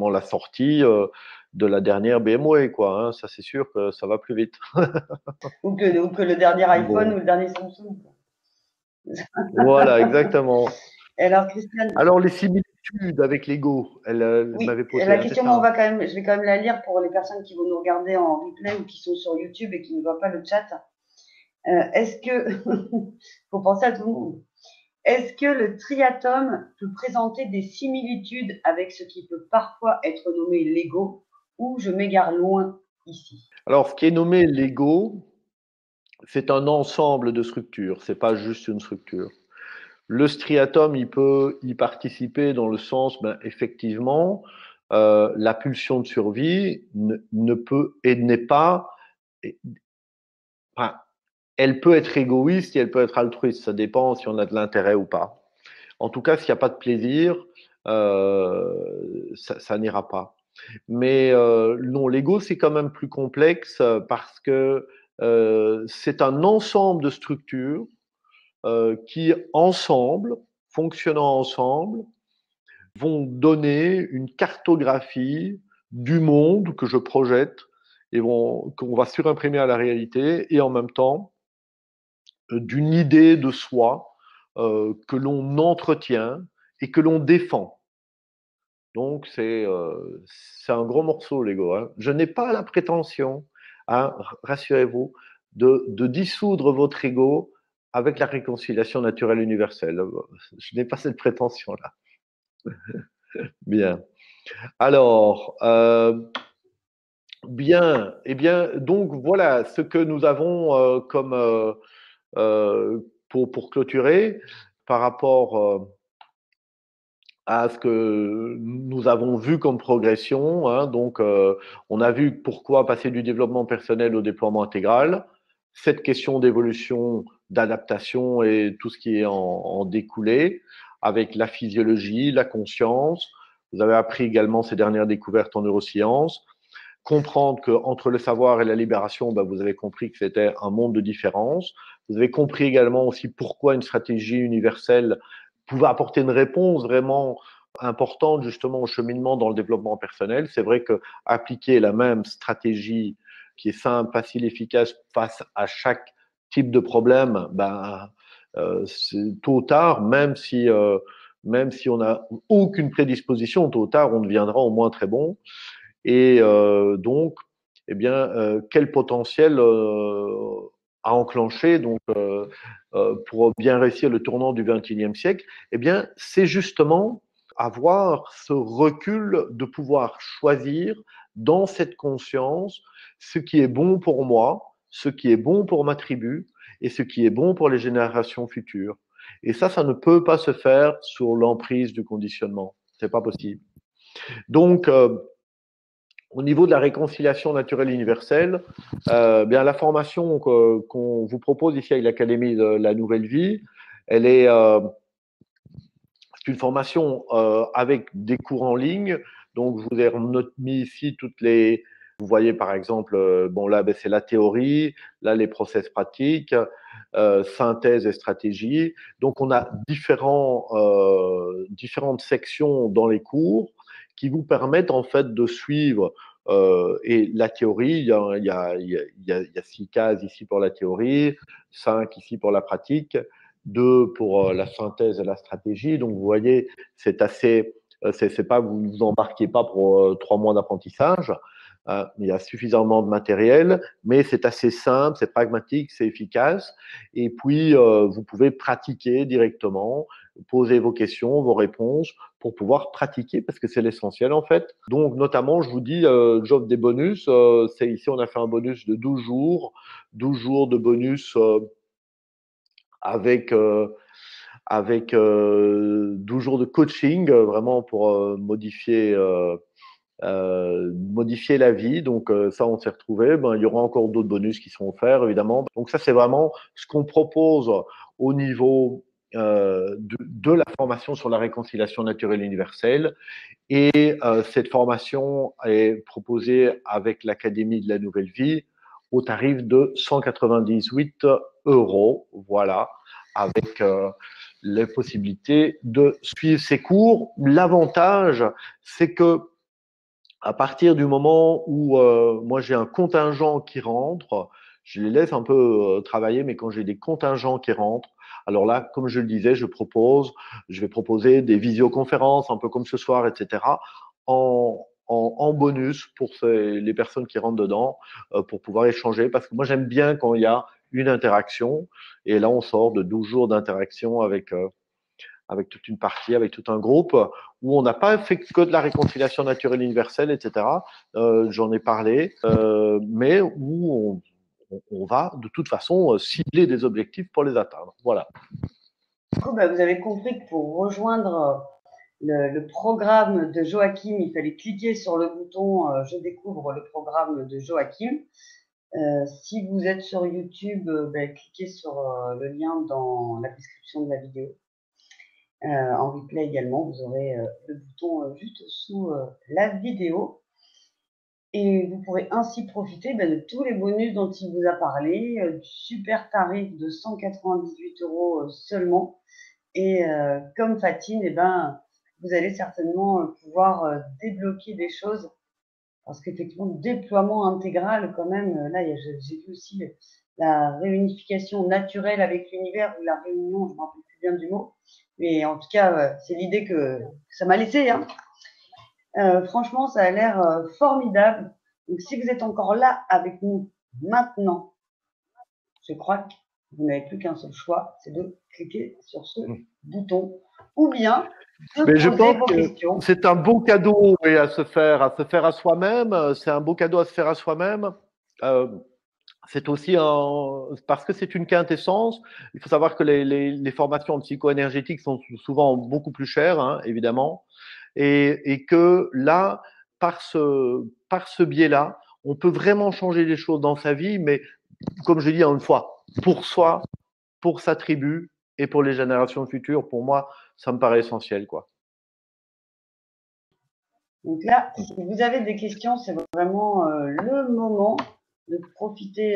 Speaker 2: la sortie de la dernière BMW, quoi. Hein. Ça, c'est sûr que ça va plus vite.
Speaker 1: ou que le dernier iPhone
Speaker 2: Bon.
Speaker 1: ou le dernier Samsung.
Speaker 2: Voilà, exactement.
Speaker 1: Alors, Christiane.
Speaker 2: Alors, les similitudes avec l'ego, elle
Speaker 1: Oui,
Speaker 2: m'avait posé,
Speaker 1: la
Speaker 2: hein, c'est
Speaker 1: question,
Speaker 2: ça, hein.
Speaker 1: je vais quand même la lire pour les personnes qui vont nous regarder en replay ou qui sont sur YouTube et qui ne voient pas le chat. Est-ce que, faut penser à tout le monde, est-ce que le triatome peut présenter des similitudes avec ce qui peut parfois être nommé l'ego, ou je m'égare loin ici?
Speaker 2: Alors, ce qui est nommé l'ego, c'est un ensemble de structures, c'est pas juste une structure. Le striatum, il peut y participer dans le sens, ben, effectivement, la pulsion de survie ne peut et n'est pas, enfin, elle peut être égoïste et elle peut être altruiste, ça dépend si on a de l'intérêt ou pas. En tout cas, s'il n'y a pas de plaisir, ça n'ira pas. Mais non, l'ego, c'est quand même plus complexe parce que c'est un ensemble de structures qui, ensemble, fonctionnant ensemble, vont donner une cartographie du monde que je projette et qu'on va surimprimer à la réalité et en même temps d'une idée de soi que l'on entretient et que l'on défend. Donc, c'est un gros morceau, l'ego. Hein. Je n'ai pas la prétention, hein, rassurez-vous, de dissoudre votre ego avec la réconciliation naturelle universelle. Je n'ai pas cette prétention-là. Bien. Alors, bien, eh bien, donc voilà ce que nous avons comme pour clôturer par rapport à ce que nous avons vu comme progression. Hein, donc, on a vu pourquoi passer du développement personnel au déploiement intégral. Cette question d'évolution, d'adaptation et tout ce qui est en découlé, avec la physiologie, la conscience. Vous avez appris également ces dernières découvertes en neurosciences. Comprendre qu'entre le savoir et la libération, ben, vous avez compris que c'était un monde de différence. Vous avez compris également aussi pourquoi une stratégie universelle pouvait apporter une réponse vraiment importante justement au cheminement dans le développement personnel. C'est vrai que appliquer la même stratégie qui est simple, facile, efficace face à chaque type de problème, ben, tôt ou tard, même si on n'a aucune prédisposition, tôt ou tard, on deviendra au moins très bon. Et donc, eh bien, quel potentiel à enclencher donc, pour bien réussir le tournant du XXIe siècle? Eh bien, c'est justement avoir ce recul de pouvoir choisir dans cette conscience ce qui est bon pour moi, ce qui est bon pour ma tribu et ce qui est bon pour les générations futures. Et ça ne peut pas se faire sous l'emprise du conditionnement. C'est pas possible. Donc, au niveau de la réconciliation naturelle universelle, bien la formation qu'on vous propose ici avec l'Académie de la Nouvelle Vie, elle est c'est une formation avec des cours en ligne. Donc, je vous ai mis ici toutes les. Vous voyez par exemple, bon là, ben, c'est la théorie, là les process pratiques, synthèse et stratégie. Donc, on a différentes sections dans les cours qui vous permettent en fait de suivre. Et la théorie, il y a 6 cases ici pour la théorie, 5 ici pour la pratique, 2 pour la synthèse et la stratégie. Donc, vous voyez, c'est assez, c'est pas, vous ne vous embarquez pas pour 3 mois d'apprentissage. Il y a suffisamment de matériel, mais c'est assez simple, c'est pragmatique, c'est efficace. Et puis, vous pouvez pratiquer directement, poser vos questions, vos réponses pour pouvoir pratiquer parce que c'est l'essentiel en fait. Donc, notamment, je vous dis, j'offre des bonus. C'est ici, on a fait un bonus de 12 jours de bonus avec 12 jours de coaching, vraiment pour modifier la vie. Donc ça, on s'est retrouvé. Ben, il y aura encore d'autres bonus qui sont offerts, évidemment. Donc ça, c'est vraiment ce qu'on propose au niveau de la formation sur la réconciliation naturelle universelle. Et cette formation est proposée avec l'Académie de la Nouvelle Vie au tarif de 198 euros. Voilà, avec les possibilités de suivre ces cours. L'avantage, c'est que à partir du moment où moi j'ai un contingent qui rentre, je les laisse un peu travailler, mais quand j'ai des contingents qui rentrent, alors là, comme je le disais, je vais proposer des visioconférences, un peu comme ce soir, etc., en bonus pour les personnes qui rentrent dedans, pour pouvoir échanger, parce que moi j'aime bien quand il y a une interaction, et là on sort de 12 jours d'interaction avec toute une partie, avec tout un groupe, où on n'a pas fait que de la réconciliation naturelle universelle, etc. J'en ai parlé, mais où on va de toute façon cibler des objectifs pour les atteindre. Voilà.
Speaker 1: Du coup, bah, vous avez compris que pour rejoindre le programme de Joachim, il fallait cliquer sur le bouton Je découvre le programme de Joachim. Si vous êtes sur YouTube, bah, cliquez sur le lien dans la description de la vidéo. En replay également, vous aurez le bouton juste sous la vidéo. Et vous pourrez ainsi profiter de tous les bonus dont il vous a parlé, du super tarif de 198 euros seulement. Et comme Fatine, vous allez certainement pouvoir débloquer des choses. Parce qu'effectivement, le déploiement intégral, quand même, là, j'ai vu aussi la réunification naturelle avec l'univers ou la réunion, je ne me rappelle plus bien du mot. Mais en tout cas, c'est l'idée que ça m'a laissé. Hein. Franchement, ça a l'air formidable. Donc, si vous êtes encore là avec nous maintenant, je crois que vous n'avez plus qu'un seul choix, c'est de cliquer sur ce bouton ou bien de
Speaker 2: Mais je
Speaker 1: poser
Speaker 2: pense
Speaker 1: vos
Speaker 2: que
Speaker 1: questions.
Speaker 2: c'est un beau cadeau oui, à se faire à soi-même. C'est un beau cadeau à se faire à soi-même. Euh, c'est aussi parce que c'est une quintessence. Il faut savoir que les formations en psycho-énergétique sont souvent beaucoup plus chères, hein, évidemment, et que là, par ce biais-là, on peut vraiment changer les choses dans sa vie, mais comme je dis une fois, pour soi, pour sa tribu et pour les générations futures. Pour moi, ça me paraît essentiel, quoi.
Speaker 1: Donc là, si vous avez des questions, c'est vraiment le moment de profiter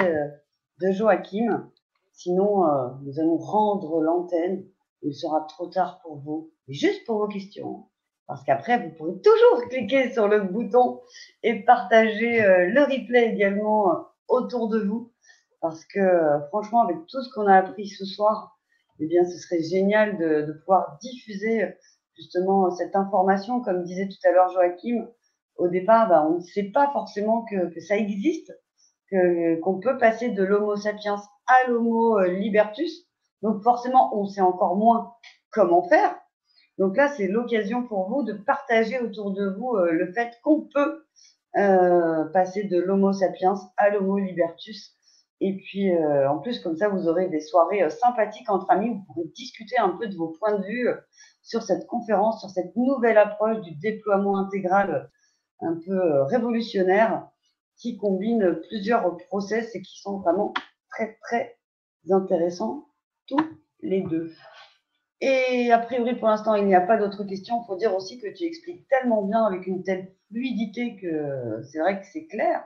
Speaker 1: de Joachim. Sinon, nous allons rendre l'antenne. Il sera trop tard pour vous, juste pour vos questions. Parce qu'après, vous pourrez toujours cliquer sur le bouton et partager le replay également autour de vous. Parce que franchement, avec tout ce qu'on a appris ce soir, eh bien, ce serait génial de pouvoir diffuser justement cette information, comme disait tout à l'heure Joachim, au départ, bah, on ne sait pas forcément que ça existe, qu'on peut passer de l'Homo sapiens à l'Homo libertus. Donc forcément, on sait encore moins comment faire. Donc là, c'est l'occasion pour vous de partager autour de vous le fait qu'on peut passer de l'Homo sapiens à l'Homo libertus. Et puis, en plus, comme ça, vous aurez des soirées sympathiques entre amis. Vous pourrez discuter un peu de vos points de vue sur cette conférence, sur cette nouvelle approche du déploiement intégral un peu révolutionnaire qui combine plusieurs process et qui sont vraiment très, très intéressants tous les deux. Et a priori, pour l'instant, il n'y a pas d'autres questions. Il faut dire aussi que tu expliques tellement bien avec une telle fluidité que c'est vrai que c'est clair.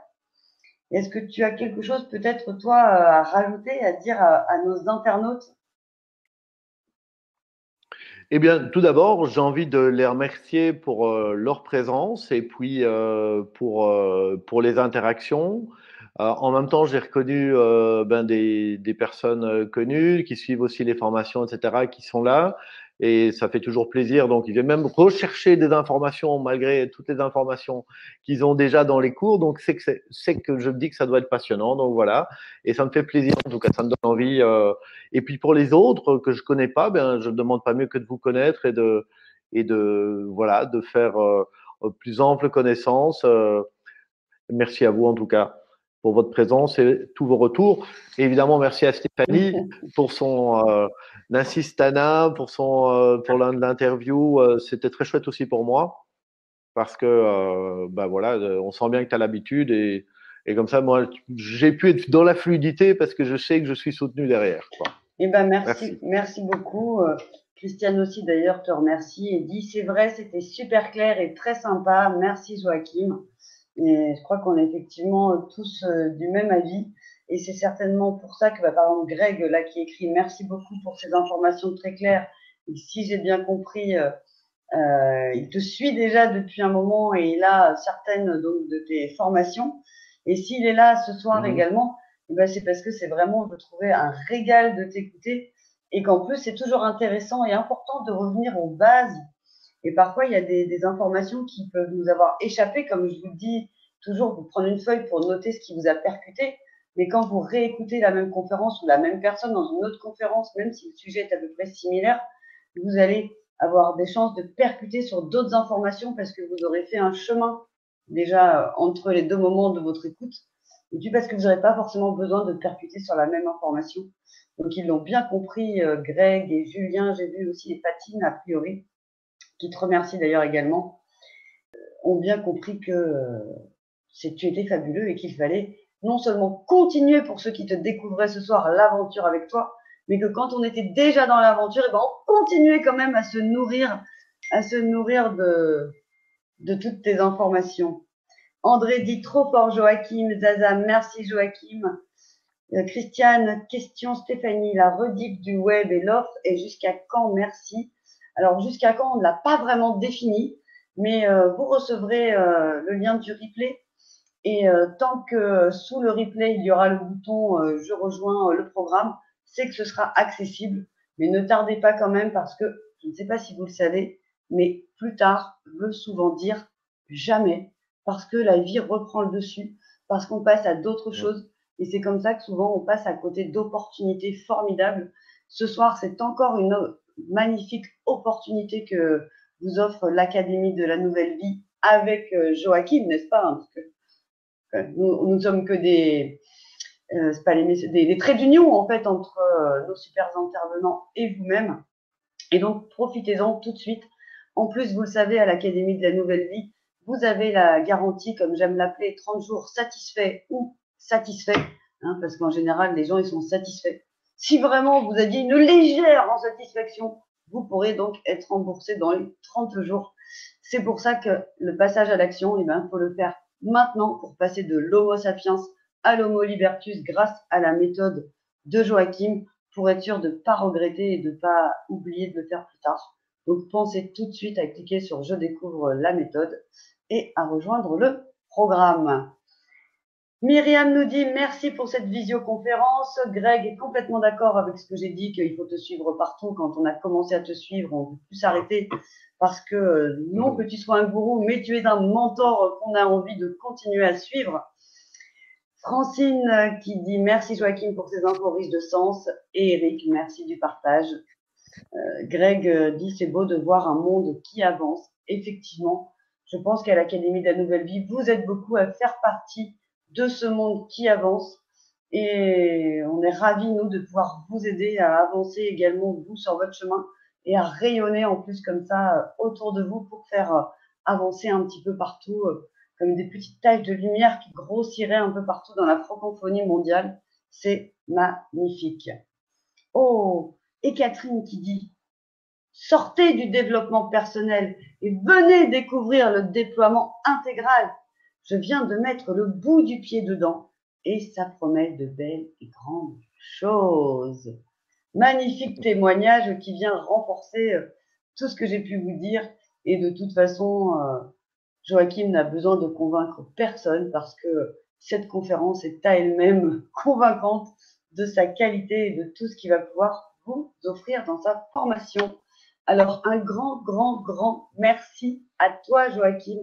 Speaker 1: Est-ce que tu as quelque chose peut-être, toi, à rajouter, à dire à nos internautes?
Speaker 2: Eh bien, tout d'abord, j'ai envie de les remercier pour leur présence et puis pour les interactions. En même temps, j'ai reconnu des personnes connues qui suivent aussi les formations, etc., qui sont là. Et ça fait toujours plaisir. Donc, ils viennent même rechercher des informations malgré toutes les informations qu'ils ont déjà dans les cours. Donc, c'est que je me dis que ça doit être passionnant. Donc, voilà. Et ça me fait plaisir. En tout cas, ça me donne envie. Et puis pour les autres que je connais pas, ben je ne demande pas mieux que de vous connaître et de voilà de faire plus ample connaissance. Merci à vous en tout cas pour votre présence et tous vos retours. Et évidemment, merci à Stéphanie pour son insistana, pour l'interview. C'était très chouette aussi pour moi parce que ben voilà, on sent bien que tu as l'habitude et comme ça, moi, j'ai pu être dans la fluidité parce que je sais que je suis soutenu derrière. Quoi.
Speaker 1: Eh ben
Speaker 2: Merci.
Speaker 1: merci beaucoup. Christiane aussi d'ailleurs te remercie et dit c'est vrai, c'était super clair et très sympa. Merci Joachim. Et je crois qu'on est effectivement tous du même avis. Et c'est certainement pour ça que, bah, par exemple, Greg, là, qui écrit merci beaucoup pour ces informations très claires. Et si j'ai bien compris, il te suit déjà depuis un moment et il a certaines donc, de tes formations. Et s'il est là ce soir également, eh ben, c'est parce que c'est vraiment, je trouvais, un régal de t'écouter et qu'en plus, c'est toujours intéressant et important de revenir aux bases. Et parfois, il y a des informations qui peuvent nous avoir échappé, comme je vous le dis, toujours vous prendre une feuille pour noter ce qui vous a percuté. Mais quand vous réécoutez la même conférence ou la même personne dans une autre conférence, même si le sujet est à peu près similaire, vous allez avoir des chances de percuter sur d'autres informations parce que vous aurez fait un chemin déjà entre les deux moments de votre écoute. Et puis parce que vous n'aurez pas forcément besoin de percuter sur la même information. Donc ils l'ont bien compris, Greg et Julien, j'ai vu aussi les Patines a priori, qui te remercie d'ailleurs également, ont bien compris que tu étais fabuleux et qu'il fallait non seulement continuer pour ceux qui te découvraient ce soir l'aventure avec toi, mais que quand on était déjà dans l'aventure, eh ben on continuait quand même à se nourrir de toutes tes informations. André dit trop fort Joachim, Zaza, merci Joachim. Christiane, question Stéphanie, la rediff du web et l'offre et jusqu'à quand merci. Alors jusqu'à quand on ne l'a pas vraiment défini, mais vous recevrez le lien du replay et tant que sous le replay il y aura le bouton je rejoins le programme, c'est que ce sera accessible. Mais ne tardez pas quand même parce que je ne sais pas si vous le savez, mais plus tard veut souvent dire jamais parce que la vie reprend le dessus, parce qu'on passe à d'autres choses. Et c'est comme ça que souvent on passe à côté d'opportunités formidables. Ce soir, c'est encore une magnifique opportunité que vous offre l'Académie de la Nouvelle Vie avec Joachim, n'est-ce pas? Parce que nous ne sommes que c'est pas des traits d'union en fait entre nos super intervenants et vous-même. Et donc profitez-en tout de suite. En plus, vous le savez, à l'Académie de la Nouvelle Vie, vous avez la garantie, comme j'aime l'appeler, 30 jours satisfaits ou satisfaits, hein, parce qu'en général, les gens ils sont satisfaits. Si vraiment vous aviez une légère insatisfaction, vous pourrez donc être remboursé dans les 30 jours. C'est pour ça que le passage à l'action, il faut le faire maintenant pour passer de l'Homo sapiens à l'Homo libertus grâce à la méthode de Joachim pour être sûr de ne pas regretter et de ne pas oublier de le faire plus tard. Donc pensez tout de suite à cliquer sur Je découvre la méthode et à rejoindre le programme. Myriam nous dit merci pour cette visioconférence. Greg est complètement d'accord avec ce que j'ai dit, qu'il faut te suivre partout. Quand on a commencé à te suivre, on ne peut plus s'arrêter parce que non que tu sois un gourou, mais tu es un mentor qu'on a envie de continuer à suivre. Francine qui dit merci Joachim pour ces infos riches de sens. Et Eric, merci du partage. Greg dit c'est beau de voir un monde qui avance. Effectivement, je pense qu'à l'Académie de la Nouvelle Vie, vous êtes beaucoup à faire partie de ce monde qui avance. Et on est ravis, nous, de pouvoir vous aider à avancer également, vous, sur votre chemin et à rayonner en plus comme ça autour de vous pour faire avancer un petit peu partout, comme des petites taches de lumière qui grossiraient un peu partout dans la francophonie mondiale. C'est magnifique. Oh, et Catherine qui dit sortez du développement personnel et venez découvrir le déploiement intégral. Je viens de mettre le bout du pied dedans et ça promet de belles et grandes choses. Magnifique témoignage qui vient renforcer tout ce que j'ai pu vous dire. Et de toute façon, Joachim n'a besoin de convaincre personne parce que cette conférence est à elle-même convaincante de sa qualité et de tout ce qu'il va pouvoir vous offrir dans sa formation. Alors, un grand, grand, grand merci à toi, Joachim.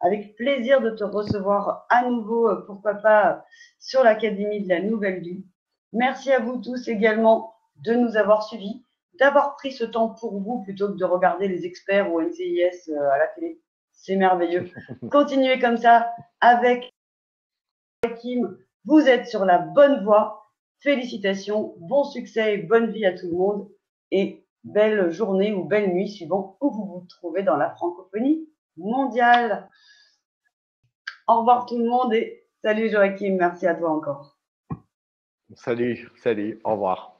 Speaker 1: Avec plaisir de te recevoir à nouveau, pourquoi pas, sur l'Académie de la Nouvelle Vie. Merci à vous tous également de nous avoir suivis, d'avoir pris ce temps pour vous plutôt que de regarder les experts ou NCIS à la télé. C'est merveilleux. Continuez comme ça avec Joachim. Vous êtes sur la bonne voie. Félicitations, bon succès et bonne vie à tout le monde. Et belle journée ou belle nuit suivant où vous vous trouvez dans la francophonie mondiale. Au revoir tout le monde et salut Joachim, merci à toi encore.
Speaker 2: Salut, salut, au revoir.